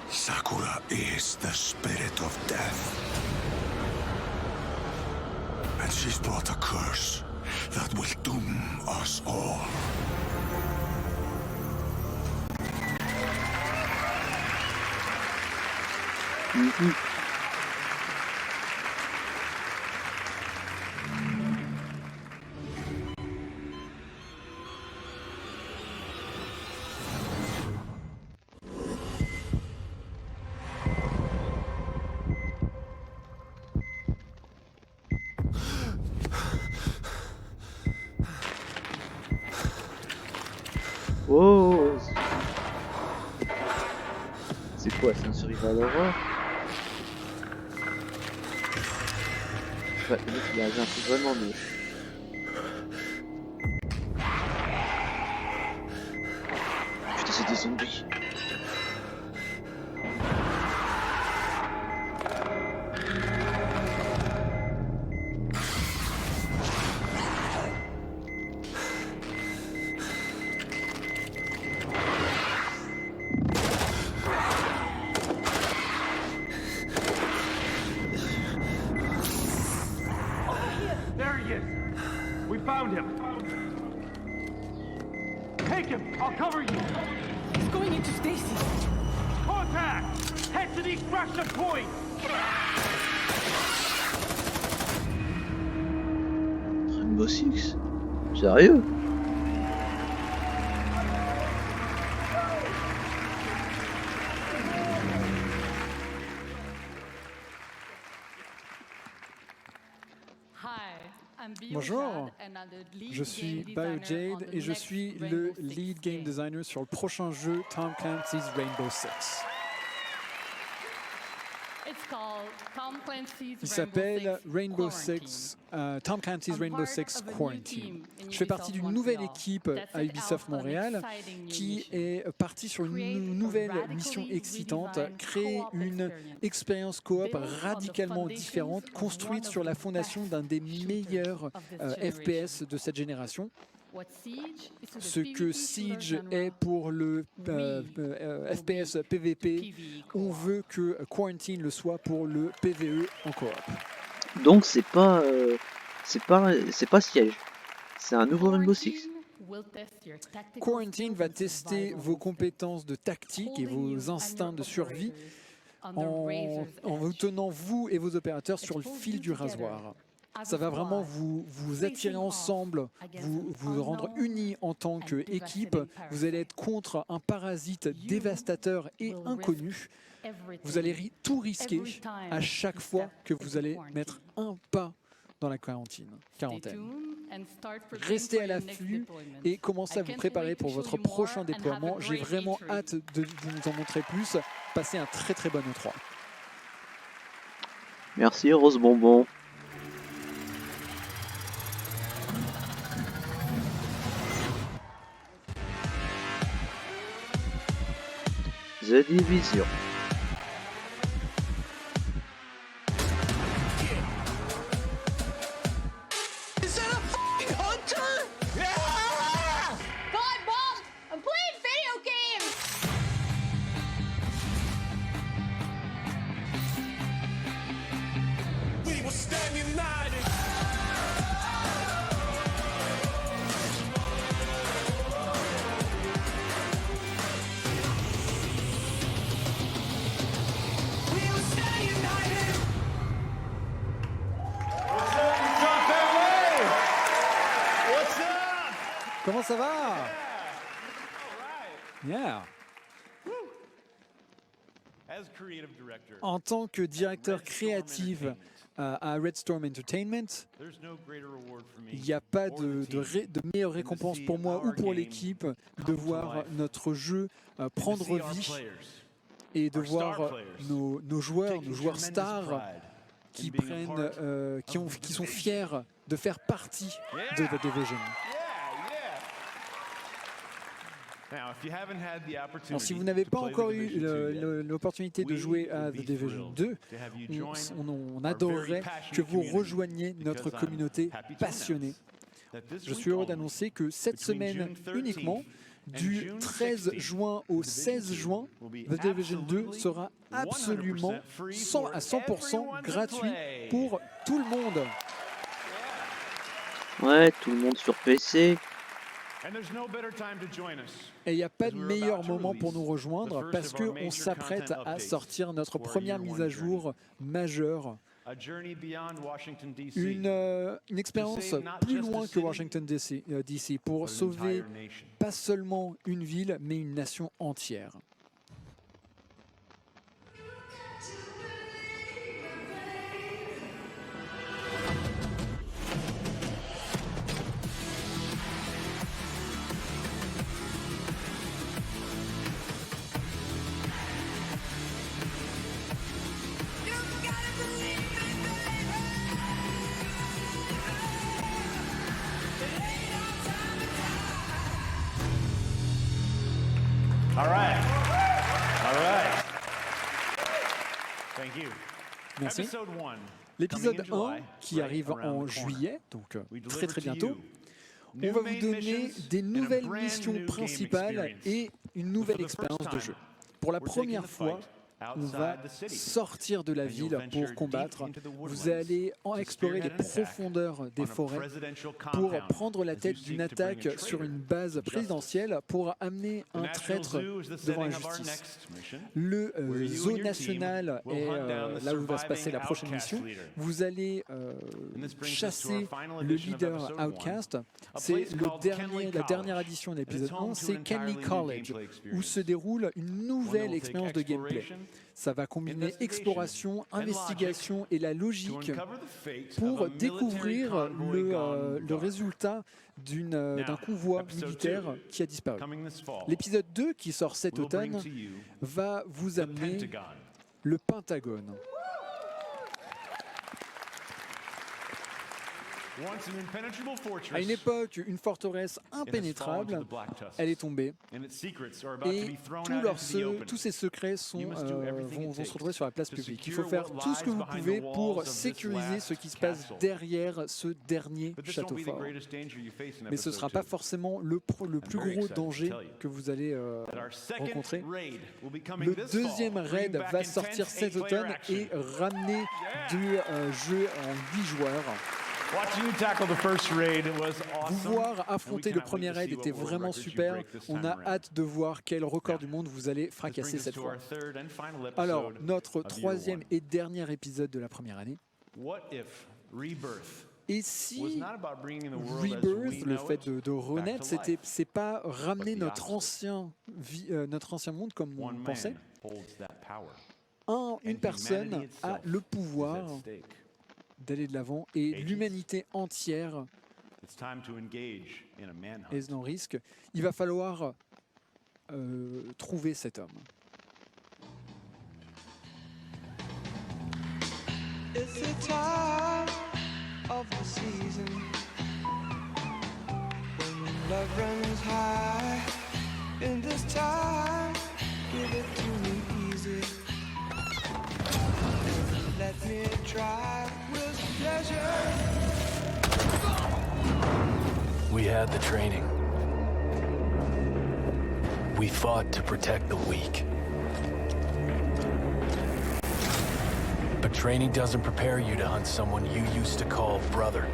Sakura is the spirit of death. And she's brought a curse that will doom us all. Oh, c'est quoi, c'est un survival horror? Ouais, il a un truc vraiment moche. Putain, c'est des zombies. There he is! We found him! Take him! I'll cover you! He's going into stasis! Contact! Head to the extraction point! Rainbow Six? Sérieux? Bonjour, je suis BioJade et je suis le lead game designer sur le prochain jeu Tom Clancy's Rainbow Six. Il s'appelle Rainbow Six, Tom Clancy's Rainbow Six Quarantine. Je fais partie d'une nouvelle équipe à Ubisoft Montréal qui est partie sur une nouvelle mission excitante, créer une expérience coop radicalement différente, construite sur la fondation d'un des meilleurs FPS de cette génération. Ce que Siege est pour le FPS PVP, on veut que Quarantine le soit pour le PVE en coop. Donc c'est pas Siege, c'est un nouveau Rainbow Six. Quarantine va tester vos compétences de tactique et vos instincts de survie en vous tenant vous et vos opérateurs sur le fil du rasoir. Ça va vraiment vous attirer ensemble, vous rendre unis en tant qu'équipe. Vous allez être contre un parasite dévastateur et inconnu. Vous allez tout risquer à chaque fois que vous allez mettre un pas dans la quarantaine. Restez à l'affût et commencez à vous préparer pour votre prochain déploiement. J'ai vraiment hâte de vous en montrer plus. Passez un très très bon E3. Merci Rose Bonbon. The Division. Is that a f***ing hunter? Yeah! God, Mom! I'm playing video games! We were standing 9 ça va? Yeah. En tant que directeur créatif à Red Storm Entertainment, il n'y a pas de meilleure récompense pour moi ou pour l'équipe de voir notre jeu prendre vie et de voir nos joueurs stars qui sont fiers de faire partie de The Division. Alors, si vous n'avez pas encore eu l'opportunité de jouer à The Division 2, on adorerait que vous rejoigniez notre communauté passionnée. Je suis heureux d'annoncer que cette semaine uniquement, du 13 juin au 16 juin, The Division 2 sera absolument à 100% gratuit pour tout le monde. Ouais, tout le monde sur PC. Et il n'y a pas de meilleur moment pour nous rejoindre parce qu'on s'apprête à sortir notre première mise à jour majeure. Une expérience plus loin que Washington DC pour sauver pas seulement une ville mais une nation entière. Merci. L'épisode 1 qui arrive en juillet, donc très bientôt, on va vous donner des nouvelles missions principales et une nouvelle expérience de jeu. Pour la première fois, on va sortir de la ville pour combattre. Vous allez explorer les profondeurs des forêts pour prendre la tête d'une attaque sur une base présidentielle pour amener un traître devant la justice. Le zoo national est là où va se passer la prochaine mission. Vous allez chasser le leader Outcast. C'est la dernière édition de l'épisode 1, c'est Kenley College, où se déroule une nouvelle expérience de gameplay. Ça va combiner exploration, investigation et la logique pour découvrir le résultat d'un convoi militaire qui a disparu. L'épisode 2, qui sort cet automne, va vous amener le Pentagone. À une époque, une forteresse impénétrable, elle est tombée et tous ses secrets vont se retrouver sur la place publique. Il faut faire tout ce que vous pouvez pour sécuriser ce qui se passe derrière ce dernier château fort. Mais ce ne sera pas forcément le plus gros danger que vous allez rencontrer. Le deuxième raid va sortir cet automne et ramener du jeu en 8 joueurs. Vous voir affronter le premier raid était vraiment super. On a hâte de voir quel record du monde vous allez fracasser cette fois. Alors, notre troisième et dernier épisode de la première année. Et si Rebirth, le fait de renaître, c'est pas ramener notre ancien monde comme on pensait. Une personne a le pouvoir d'aller de l'avant et l'humanité entière est en risque. Il va falloir trouver cet homme. It's the time of the season when love runs high. In this time, give it to me easy. Let me try with pleasure. We had the training. We fought to protect the weak. But training doesn't prepare you to hunt someone you used to call brother.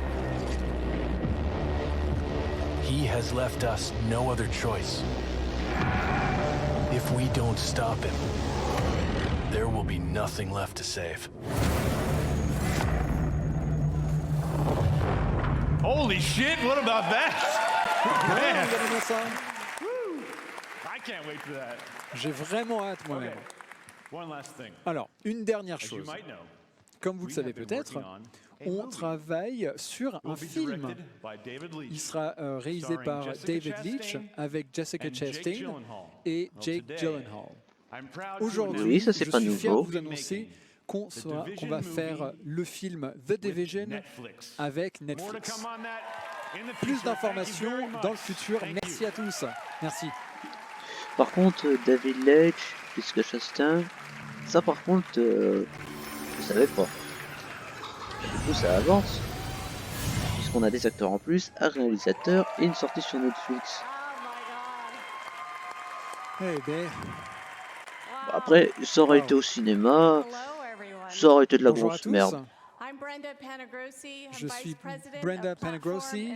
He has left us no other choice. If we don't stop him, there will be nothing left to save. Holy shit, what about that? Ah, regardez-moi ça. I can't wait for that. J'ai vraiment hâte moi-même. Okay. One last thing. Alors, une dernière As you chose. might know, Comme vous le savez peut-être, on travaille sur un film. Il sera réalisé par David Leitch avec Jessica Chastain et Jake Gyllenhaal. Aujourd'hui, Oui, ça, c'est je pas suis fier de nouveau. vous annoncer qu'on va faire le film The Division avec Netflix. Plus d'informations dans le futur. Merci à tous. Merci. Par contre, David Leitch, Jessica Chastain, ça par contre, je savais pas. Du coup, ça avance. Puisqu'on a des acteurs en plus, un réalisateur et une sortie sur Netflix. Eh ben, Après, ça aurait été au cinéma, ça aurait été de la bonjour à grosse tous. merde. Je suis Brenda Panagrossi,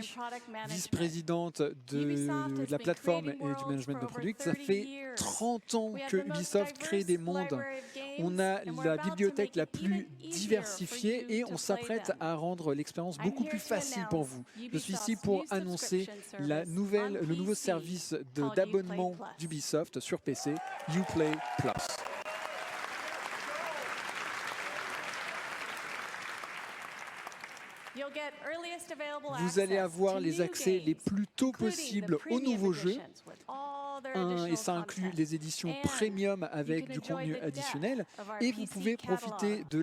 vice-présidente de la plateforme et du management de produits. Ça fait 30 ans que Ubisoft crée des mondes. On a la bibliothèque la plus diversifiée et on s'apprête à rendre l'expérience beaucoup plus facile pour vous. Je suis ici pour annoncer le nouveau service d'abonnement d'Ubisoft sur PC, Uplay Plus. Vous allez avoir les accès les plus tôt possibles aux nouveaux jeux. Et ça inclut les éditions premium avec du contenu additionnel. Et vous pouvez profiter de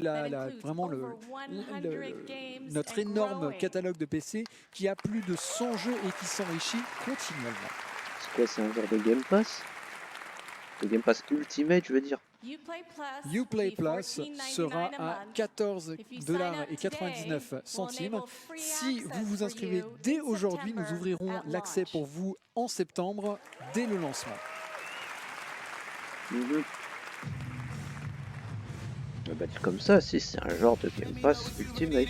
notre énorme catalogue de PC qui a plus de 100 jeux et qui s'enrichit continuellement. C'est quoi, c'est un genre de Game Pass? Le Game Pass Ultimate, je veux dire. Uplay Plus sera à $14,99. Si vous vous inscrivez dès aujourd'hui, nous ouvrirons l'accès pour vous en septembre, dès le lancement. Bah, dit comme ça, si c'est un genre de Game Pass Ultimate.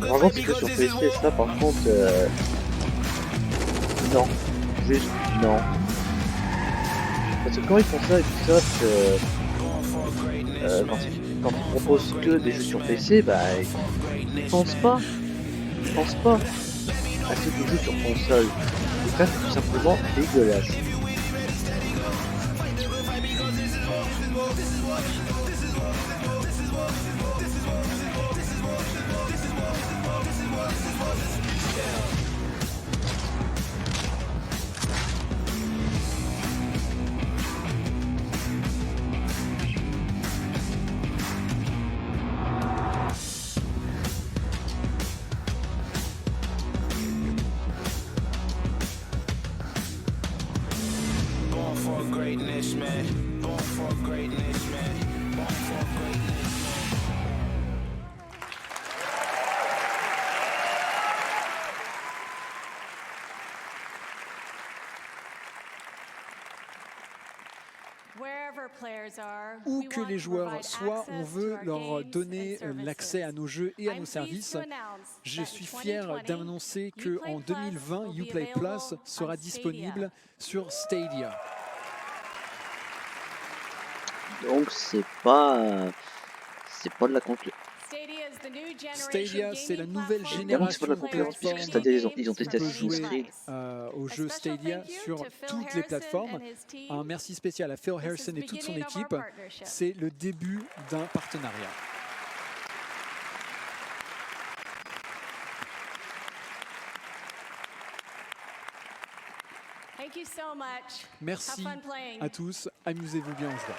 Vraiment, c'est que sur PC, ça par contre, non. Juste non. Parce que quand ils font ça, Ubisoft, quand ils proposent que des jeux sur PC, bah ils pensent pas à ceux qui jouent sur console. Et ça, c'est tout simplement dégueulasse. Où que les joueurs soient, on veut leur donner l'accès à nos jeux et à nos services. Je suis fier d'annoncer qu'en 2020, Uplay Plus sera disponible sur Stadia. Donc c'est pas de la concurrence. Stadia, c'est la nouvelle Évidemment que c'est pas de la concurrence puisque Stadia, ils ont testé Assassin's Creed. Au jeu Stadia sur toutes les plateformes. Un merci spécial à Phil Harrison et toute son équipe. C'est le début d'un partenariat. Merci à tous. Amusez-vous bien en jouant.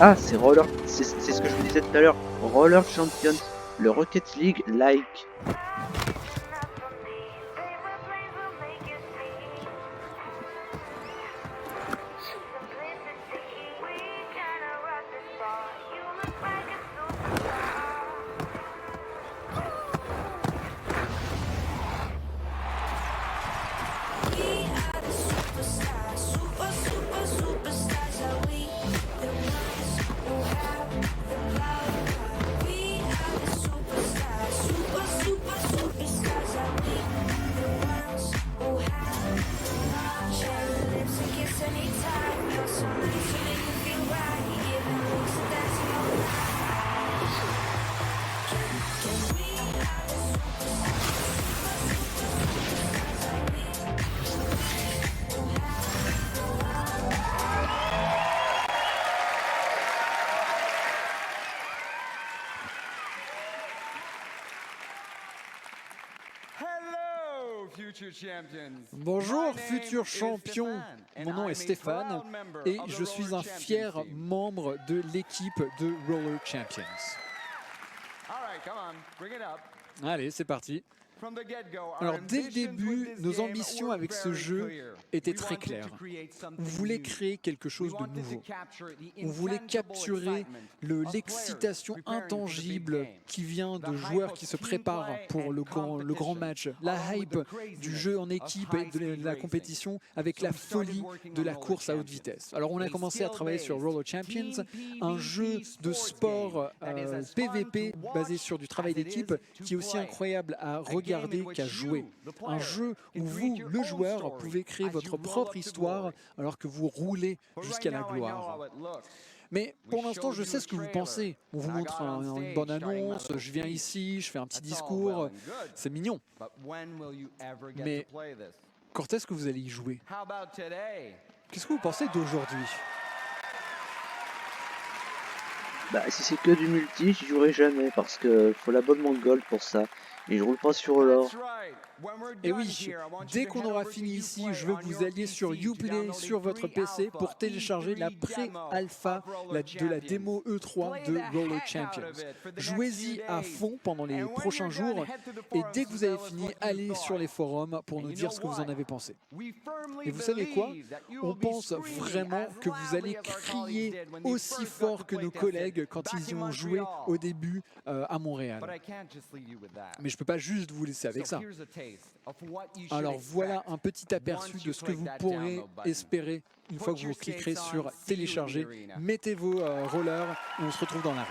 Ah, c'est Roller, c'est ce que je vous disais tout à l'heure. Roller Champions, le Rocket League like. Super Bonjour, futur champion. Mon nom est Stéphane et je suis un fier membre de l'équipe de Roller Champions. Allez, c'est parti. Alors, dès le début, nos ambitions avec ce jeu étaient très claires. On voulait créer quelque chose de nouveau. On voulait capturer l'excitation intangible qui vient de joueurs qui se préparent pour le grand match, la hype du jeu en équipe et de la compétition avec la folie de la course à haute vitesse. Alors, on a commencé à travailler sur Roller Champions, un jeu de sport PVP basé sur du travail d'équipe qui est aussi incroyable à regarder qu'à jouer. Un jeu où vous, le joueur, pouvez créer votre propre histoire alors que vous roulez jusqu'à la gloire. Mais pour l'instant, je sais ce que vous pensez. On vous montre une bonne annonce, je viens ici, je fais un petit discours, c'est mignon. Mais quand est-ce que vous allez y jouer? Qu'est-ce que vous pensez d'aujourd'hui? Bah, si c'est que du multi, j'y jouerai jamais parce que faut l'abonnement de Gold pour ça. Et je roule pas sur l'or. Et oui, dès qu'on aura fini ici, je veux que vous alliez sur Uplay sur votre PC pour télécharger la pré-alpha de la démo E3 de Roller Champions. Jouez-y à fond pendant les prochains jours et dès que vous avez fini, allez sur les forums pour nous dire ce que vous en avez pensé. Et vous savez quoi? On pense vraiment que vous allez crier aussi fort que nos collègues quand ils y ont joué au début à Montréal. Mais je ne peux pas juste vous laisser avec ça. Alors voilà un petit aperçu de ce que vous pourrez espérer une fois que vous cliquerez sur télécharger. Mettez vos rollers et on se retrouve dans l'arène.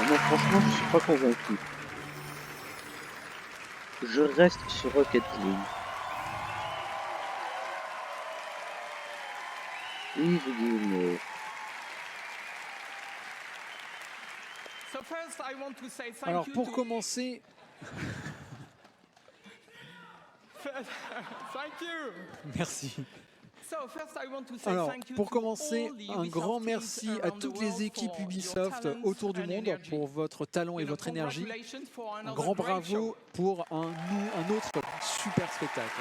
Non, franchement, je suis pas convaincu. Je reste sur Rocket League. Oui, vous dites, mais... Alors pour commencer... Merci. Alors, pour commencer, un grand merci à toutes les équipes Ubisoft autour du monde pour votre talent et votre énergie. Un grand bravo pour un autre super spectacle.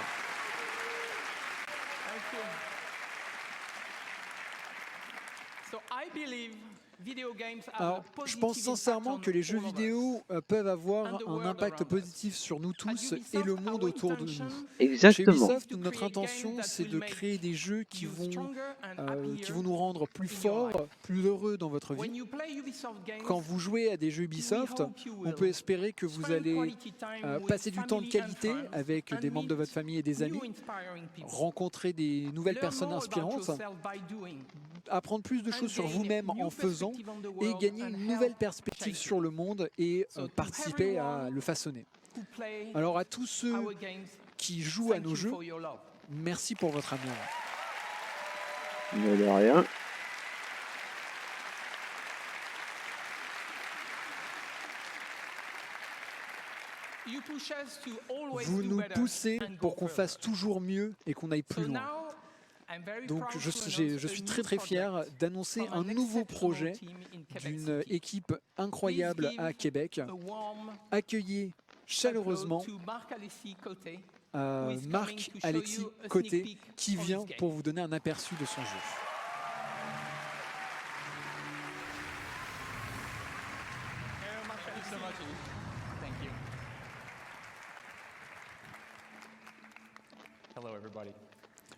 Alors, je pense sincèrement que les jeux vidéo peuvent avoir un impact positif sur nous tous et le monde autour de nous. Exactement. Chez Ubisoft, notre intention, c'est de créer des jeux qui vont nous rendre plus forts, plus heureux dans votre vie. Quand vous jouez à des jeux Ubisoft, on peut espérer que vous allez passer du temps de qualité avec des membres de votre famille et des amis, rencontrer des nouvelles personnes inspirantes, apprendre plus de choses sur vous-même en faisant et gagner une nouvelle perspective sur le monde et participer à le façonner. Alors à tous ceux qui jouent à nos jeux, merci pour votre amour. Mais de rien. Vous nous poussez pour qu'on fasse toujours mieux et qu'on aille plus loin. Donc je suis très très fier d'annoncer un nouveau projet d'une équipe incroyable à Québec. Accueillez chaleureusement Marc-Alexis Côté qui vient pour vous donner un aperçu de son jeu.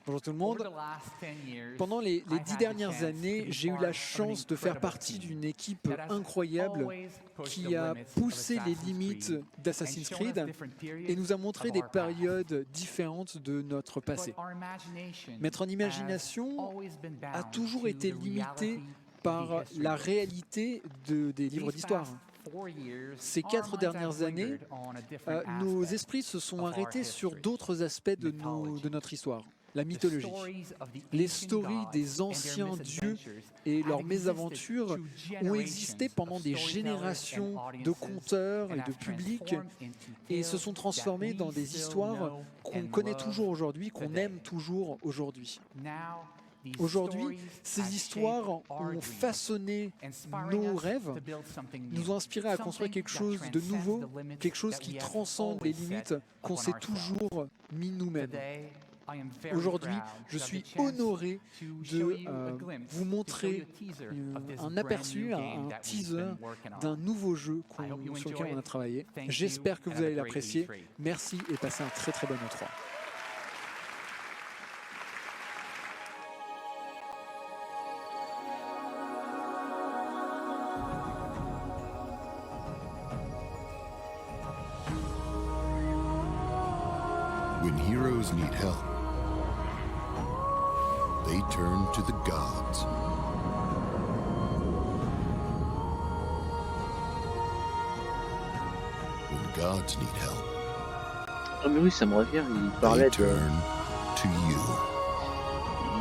Bonjour tout le monde. Pendant les 10 dernières années, j'ai eu la chance de faire partie d'une équipe incroyable qui a poussé les limites d'Assassin's Creed et nous a montré des périodes différentes de notre passé. Mais notre imagination a toujours été limitée par la réalité des livres d'histoire. Ces 4 dernières années, nos esprits se sont arrêtés sur d'autres aspects de notre histoire. La mythologie, les stories des anciens dieux et leurs mésaventures ont existé pendant des générations de conteurs et de publics et se sont transformées dans des histoires qu'on connaît toujours aujourd'hui, qu'on aime toujours aujourd'hui. Aujourd'hui, ces histoires ont façonné nos rêves, nous ont inspiré à construire quelque chose de nouveau, quelque chose qui transcende les limites qu'on s'est toujours mis nous-mêmes. Aujourd'hui, je suis honoré de vous montrer un aperçu, un teaser d'un nouveau jeu sur lequel on a travaillé. J'espère que vous allez l'apprécier. Merci et passez un très bon E3. When heroes need help, they turn to the gods. When gods need help, ah mais oui, ça me revient, il parlait turn to you.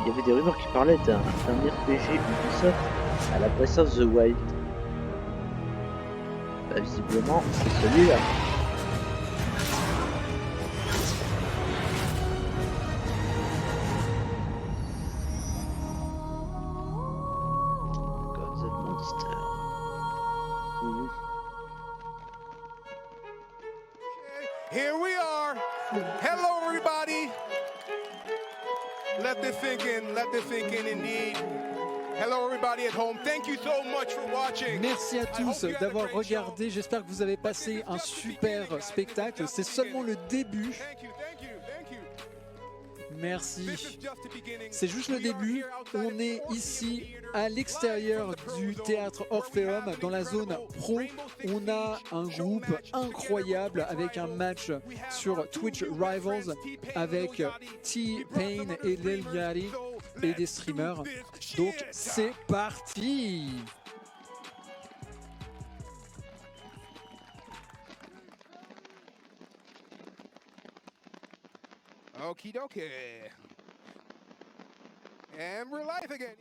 Il y avait des rumeurs qui parlaient d'un RPG Ubisoft à la Breath of the Wild. Bah, visiblement, c'est celui-là. Here we are. Hello, everybody. Let this sink in indeed. Hello, everybody at home. Thank you so much for watching. Merci à tous d'avoir regardé. J'espère que vous avez passé un super spectacle. C'est seulement le début. Merci. C'est juste le début. On est ici à l'extérieur du théâtre Orpheum, dans la zone pro. On a un groupe incroyable avec un match sur Twitch Rivals avec T-Pain et Lil Yachty et des streamers. Donc c'est parti! Okie dokie. And we're live again.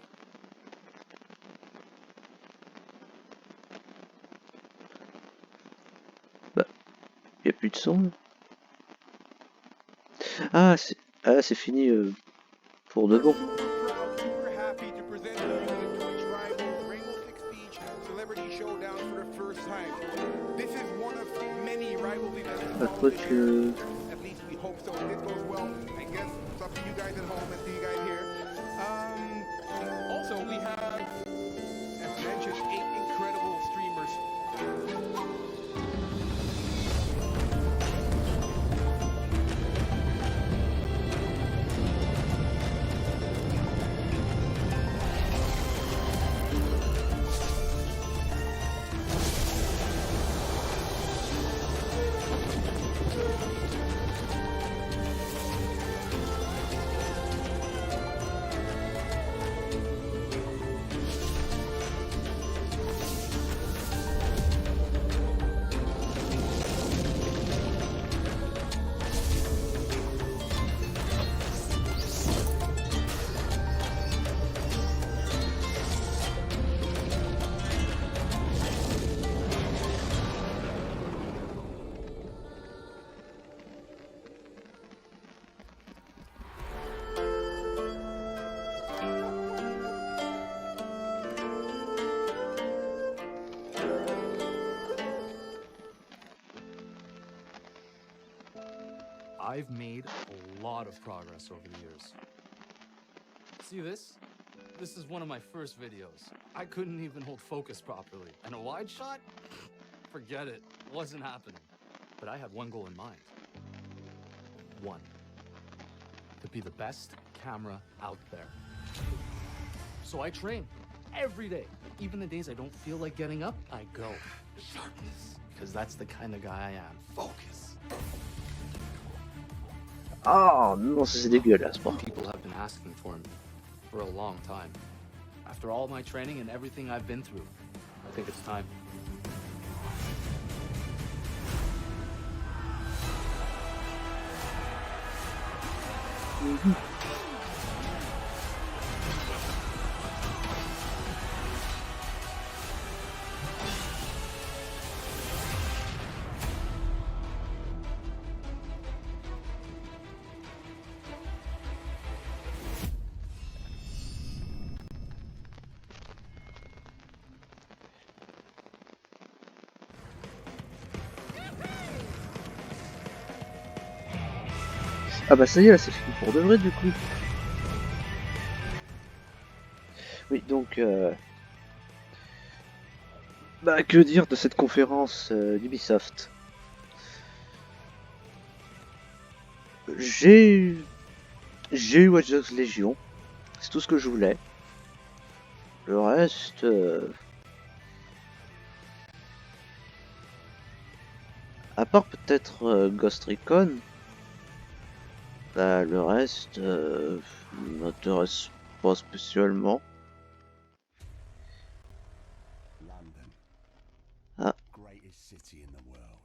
Bah, y a plus de son. Ah, c'est fini pour de bon. We're happy to present you the Twitch Rivals Rainbow Six Siege Celebrity Showdown for the first time. This is one of many rivals events. Pas trop que... At least we hope so. If this goes well, I guess it's up to you guys at home and see you guys here. Also, we have, as mentioned, 8 incredible streamers. I've made a lot of progress over the years. See this? This is one of my first videos. I couldn't even hold focus properly. And a wide shot? Forget it. Wasn't happening. But I had one goal in mind. One. To to be the best camera out there. So I train every day. Even the days I don't feel like getting up, I go. Sharpness. Because that's the kind of guy I am. Focus. Ah non, c'est dégueulasse par contre. People have been asking for me for a long time. After all my training and everything I've been through, I think it's time. Ah bah ça y est, là c'est fini pour de vrai du coup. Oui, donc bah que dire de cette conférence d'Ubisoft. J'ai eu Watch Dogs Legion, c'est tout ce que je voulais. Le reste à part peut-être Ghost Recon, bah, le reste m'intéresse pas spécialement. London. Ah. Greatest city in the world.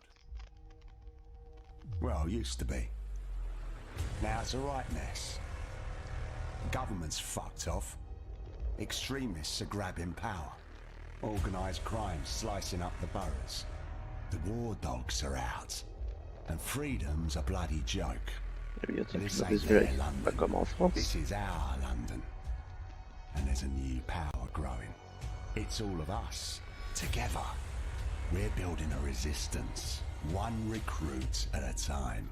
Well, used to be. Now it's a right mess. Government's fucked off. Extremists are grabbing power. Organised crime slicing up the boroughs. The war dogs are out. And freedom's a bloody joke. This ain't their London. This is our London. And there's a new power growing. It's all of us, together. We're building a resistance, one recruit at a time.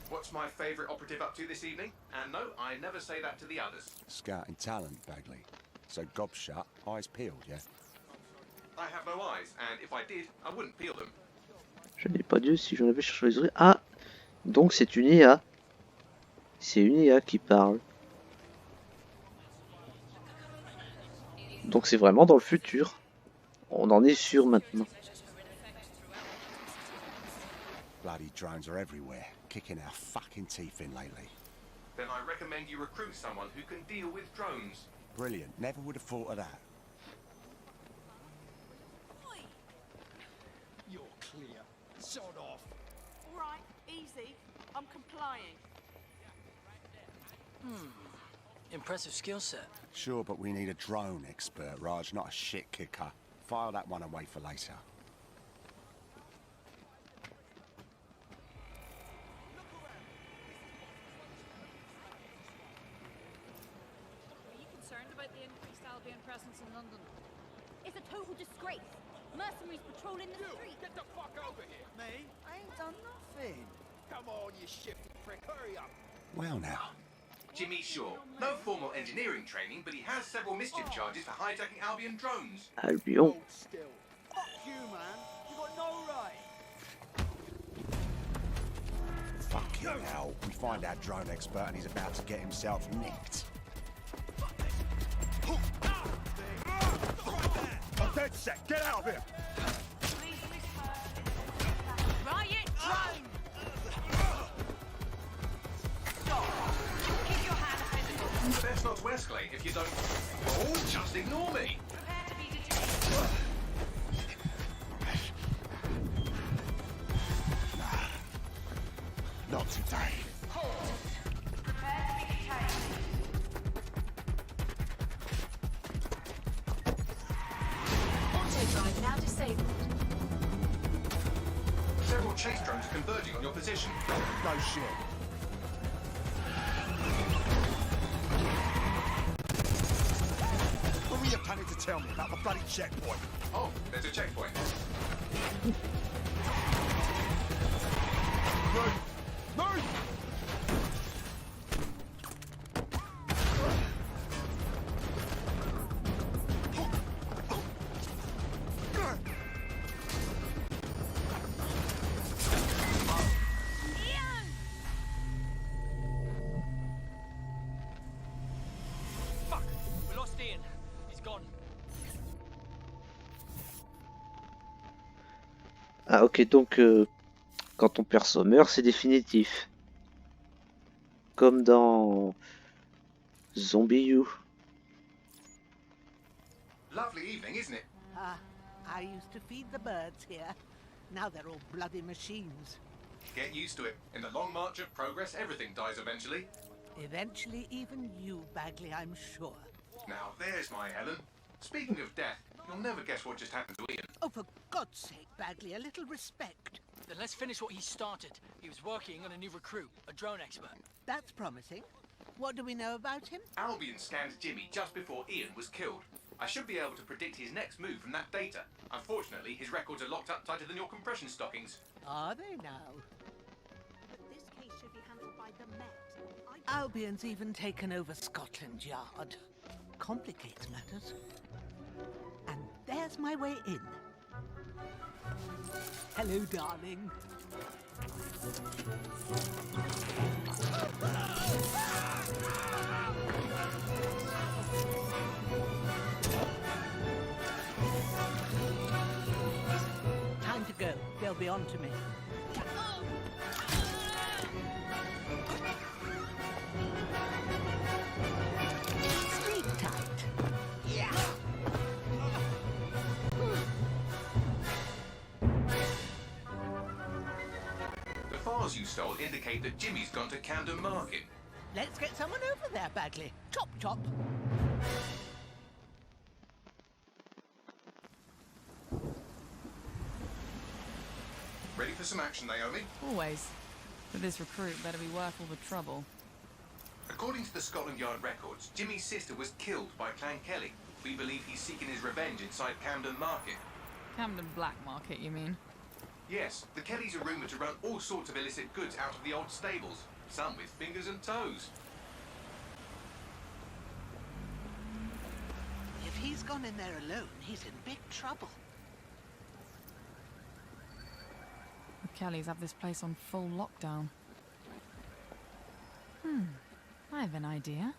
What's my favourite operative up to this evening? And no, I never say that to the others. Scouting talent, Bagley. So gob shut, eyes peeled, yeah? I have no eyes, and if I did, I wouldn't peel them. Je n'ai pas dit si j'en avais cherché les oreilles. Ah, donc c'est une IA. C'est une IA qui parle. Donc c'est vraiment dans le futur. On en est sûr maintenant. Bloody drones are everywhere, kicking our fucking teeth in lately. Then I recommend you recruit someone who can deal with drones. Brilliant, never would have thought of that. You're clear. Sod off. All right, easy. I'm complying. Impressive skill set. Sure, but we need a drone expert, Raj, not a shit kicker. File that one away for later. Are you concerned about the increased Albion presence in London? It's a total disgrace. Mercenaries patrolling the street. Get the fuck over here. Me? I ain't done nothing. Come on, you shifty prick, hurry up. Well now. Jimmy Shaw. No formal engineering training, but he has several mischief charges for hijacking Albion drones. Albion. Still. Fuck you, man. You got no right. Fucking hell. We find our drone expert and he's about to get himself nicked. I'm dead set. Get out of here. Riot drone! Best not to escalate if you don't. Oh, just ignore me. Not today. Auto-drive now disabled. Several chase drones are converging on your position. No shit. What were you planning to tell me about the bloody checkpoint? Oh, there's a checkpoint. Move! Move! Ah ok, donc quand ton perso meurt, c'est définitif. Comme dans Zombie U. Lovely evening, isn't it? I used to feed the birds here. Now they're all bloody machines. Get used to it. In the long march of progress, everything dies eventually. Eventually, even you, Bagley, I'm sure. Now, there's my Helen. Speaking of death, you'll never guess what just happened to Ian. Oh, for God's sake, Bagley, a little respect. Then let's finish what he started. He was working on a new recruit, a drone expert. That's promising. What do we know about him? Albion scanned Jimmy just before Ian was killed. I should be able to predict his next move from that data. Unfortunately, his records are locked up tighter than your compression stockings. Are they now? But this case should be handled by the Met. Albion's even taken over Scotland Yard. Complicates matters. And there's my way in. Hello, darling. Time to go. They'll be on to me. Sleep tight. Yeah. The files you stole indicate that Jimmy's gone to Camden Market. Let's get someone over there, Bagley. Chop, chop. Ready for some action, Naomi? Always. But this recruit better be worth all the trouble. According to the Scotland Yard records, Jimmy's sister was killed by Clan Kelly. We believe he's seeking his revenge inside Camden Market. Camden Black Market, you mean? Yes, the Kellys are rumoured to run all sorts of illicit goods out of the old stables, some with fingers and toes. If he's gone in there alone, he's in big trouble. The Kellys have this place on full lockdown. I have an idea.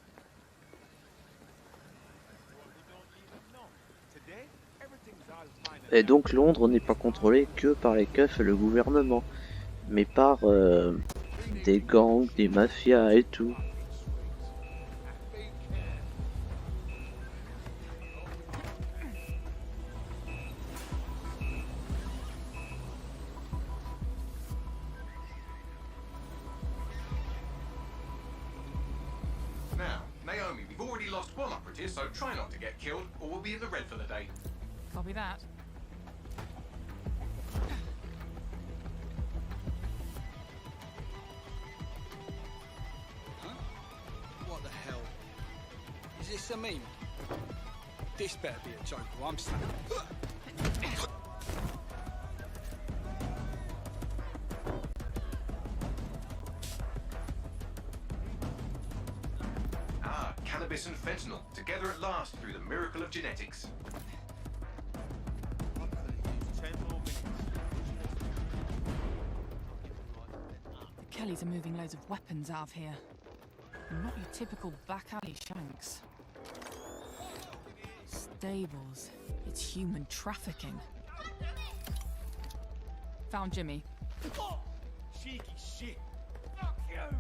Et donc Londres n'est pas contrôlé que par les keufs et le gouvernement, mais par des gangs, des mafias et tout. Now, Naomi, we've already lost one operative, so try not to get killed, or we'll be in the red for the day. Copy that. What the hell? Is this a meme? This better be a joke or I'm snapping. Ah, cannabis and fentanyl, together at last through the miracle of genetics. The Kellys are moving loads of weapons out of here. And not your typical back alley shanks. Stables. It's human trafficking. Found Jimmy. Cheeky shit. Fuck you.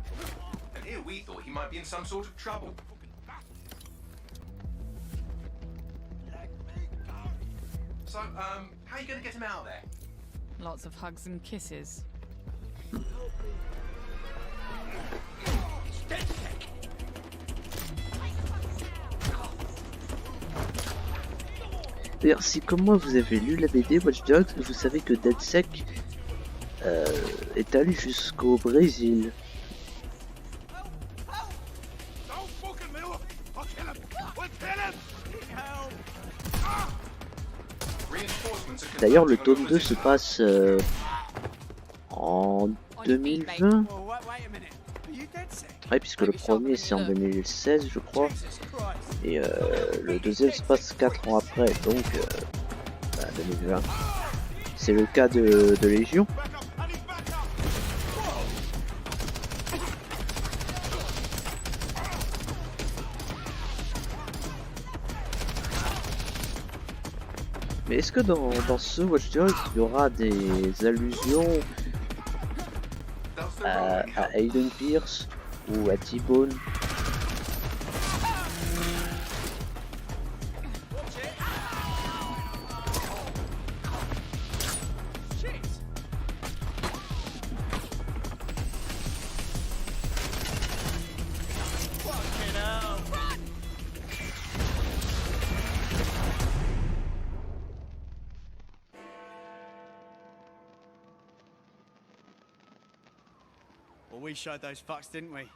And here we thought he might be in some sort of trouble. So, how are you gonna get him out of there? Lots of hugs and kisses. D'ailleurs, si comme moi vous avez lu la BD Watch Dogs, vous savez que DedSec est allé jusqu'au Brésil. D'ailleurs, le tome 2 se passe en 2020. Ouais, puisque le premier c'est en 2016, je crois. Et le deuxième se passe 4 ans après, donc 2020. C'est le cas de Légion. Mais est-ce que dans ce Watch Dogs, il y aura des allusions à Aiden Pierce ou à T-Bone? Well, we showed those fucks, didn't we?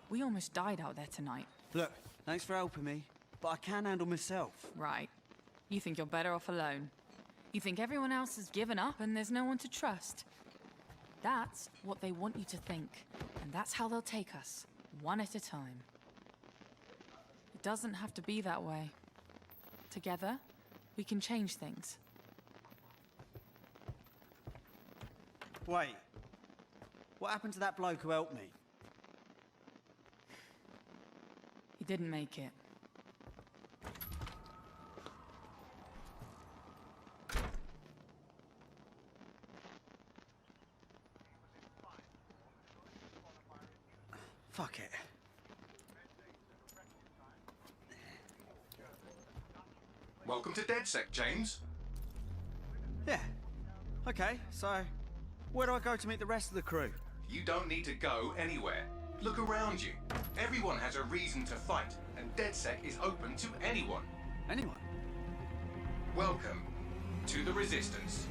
We almost died out there tonight. Look, thanks for helping me, but I can handle myself. Right. You think you're better off alone. You think everyone else has given up and there's no one to trust. That's what they want you to think. And that's how they'll take us, one at a time. It doesn't have to be that way. Together, we can change things. Wait. What happened to that bloke who helped me? He didn't make it. Fuck it. Welcome to DedSec, James. Yeah. Okay, so where do I go to meet the rest of the crew? You don't need to go anywhere. Look around you. Everyone has a reason to fight, and DedSec is open to anyone. Anyone? Welcome to the Resistance.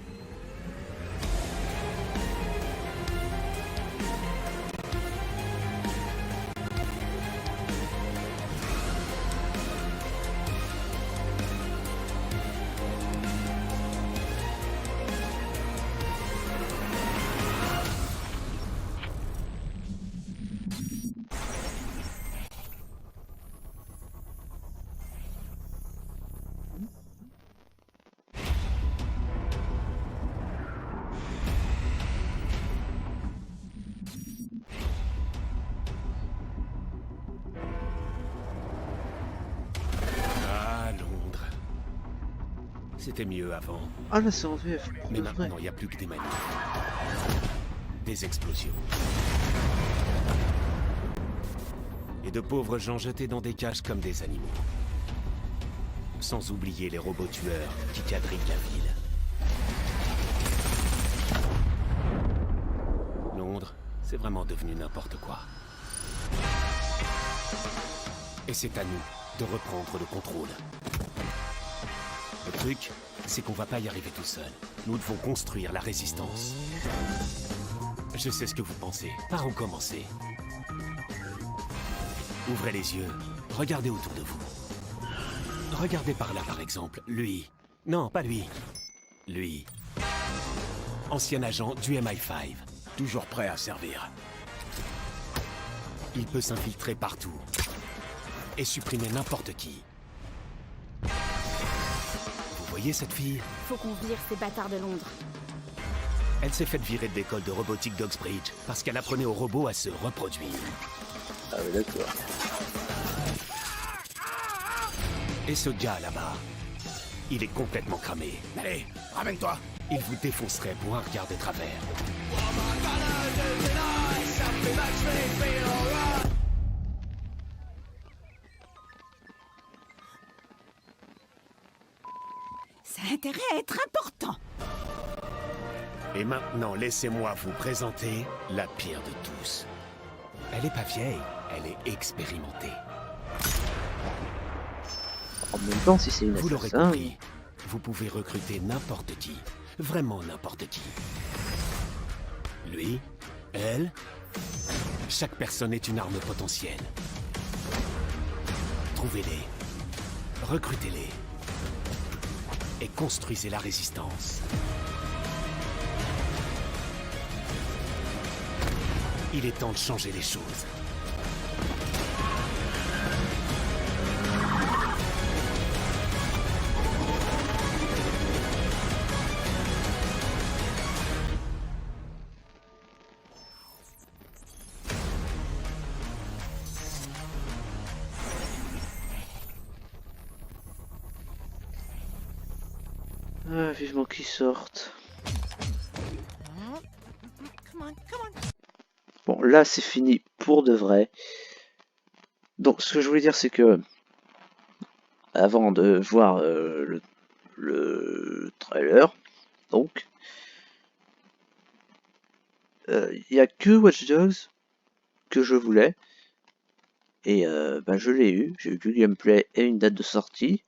C'était mieux avant. Ah là c'est en VF. Mais maintenant, il n'y a plus que des manifs. Des explosions. Et de pauvres gens jetés dans des cages comme des animaux. Sans oublier les robots tueurs qui quadrillent la ville. Londres, c'est vraiment devenu n'importe quoi. Et c'est à nous de reprendre le contrôle. Le truc, c'est qu'on va pas y arriver tout seul. Nous devons construire la résistance. Je sais ce que vous pensez. Par où commencer? Ouvrez les yeux. Regardez autour de vous. Regardez par là, par exemple. Lui. Non, pas lui. Lui. Ancien agent du MI5. Toujours prêt à servir. Il peut s'infiltrer partout. Et supprimer n'importe qui. Vous voyez cette fille? Faut qu'on vire ces bâtards de Londres. Elle s'est faite virer de l'école de robotique d'Oxbridge parce qu'elle apprenait aux robots à se reproduire. Ah oui, d'accord. Et ce gars là-bas, il est complètement cramé. Allez, ramène-toi. Il vous défoncerait pour un regard de travers. Ça a intérêt à être important. Et maintenant, laissez-moi vous présenter la pire de tous. Elle est pas vieille, elle est expérimentée. En même temps, si c'est une Vous l'aurez assassin... compris, vous pouvez recruter n'importe qui. Vraiment n'importe qui. Lui, elle, chaque personne est une arme potentielle. Trouvez-les, recrutez-les et construisez la résistance. Il est temps de changer les choses. Ah, vivement qu'ils sortent. Bon, là, c'est fini pour de vrai. Donc, ce que je voulais dire, c'est que, avant de voir le trailer, donc, il n'y a que Watch Dogs que je voulais. Et bah, je l'ai eu. J'ai eu du gameplay et une date de sortie.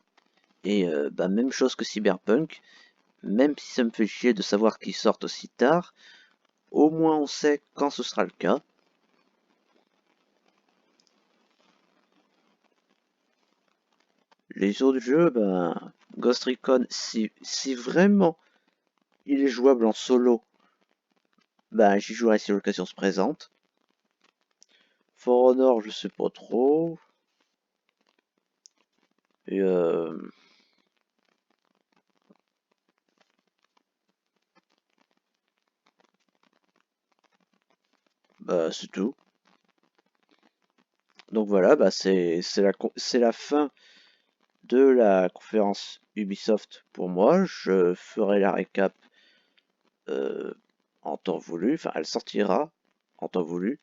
Et bah, même chose que Cyberpunk. Même si ça me fait chier de savoir qu'ils sortent aussi tard, au moins on sait quand ce sera le cas. Les autres jeux, ben, Ghost Recon, si vraiment il est jouable en solo, ben j'y jouerai si l'occasion se présente. For Honor, je sais pas trop. Et bah c'est tout. Donc voilà, bah c'est la fin de la conférence Ubisoft pour moi. Je ferai la récap en temps voulu. Enfin, elle sortira en temps voulu.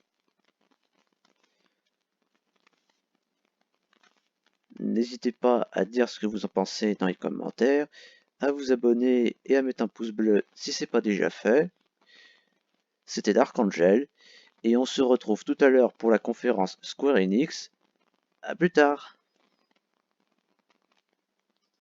N'hésitez pas à dire ce que vous en pensez dans les commentaires, à vous abonner et à mettre un pouce bleu si c'est pas déjà fait. C'était Dark Angel, et on se retrouve tout à l'heure pour la conférence Square Enix. À plus tard!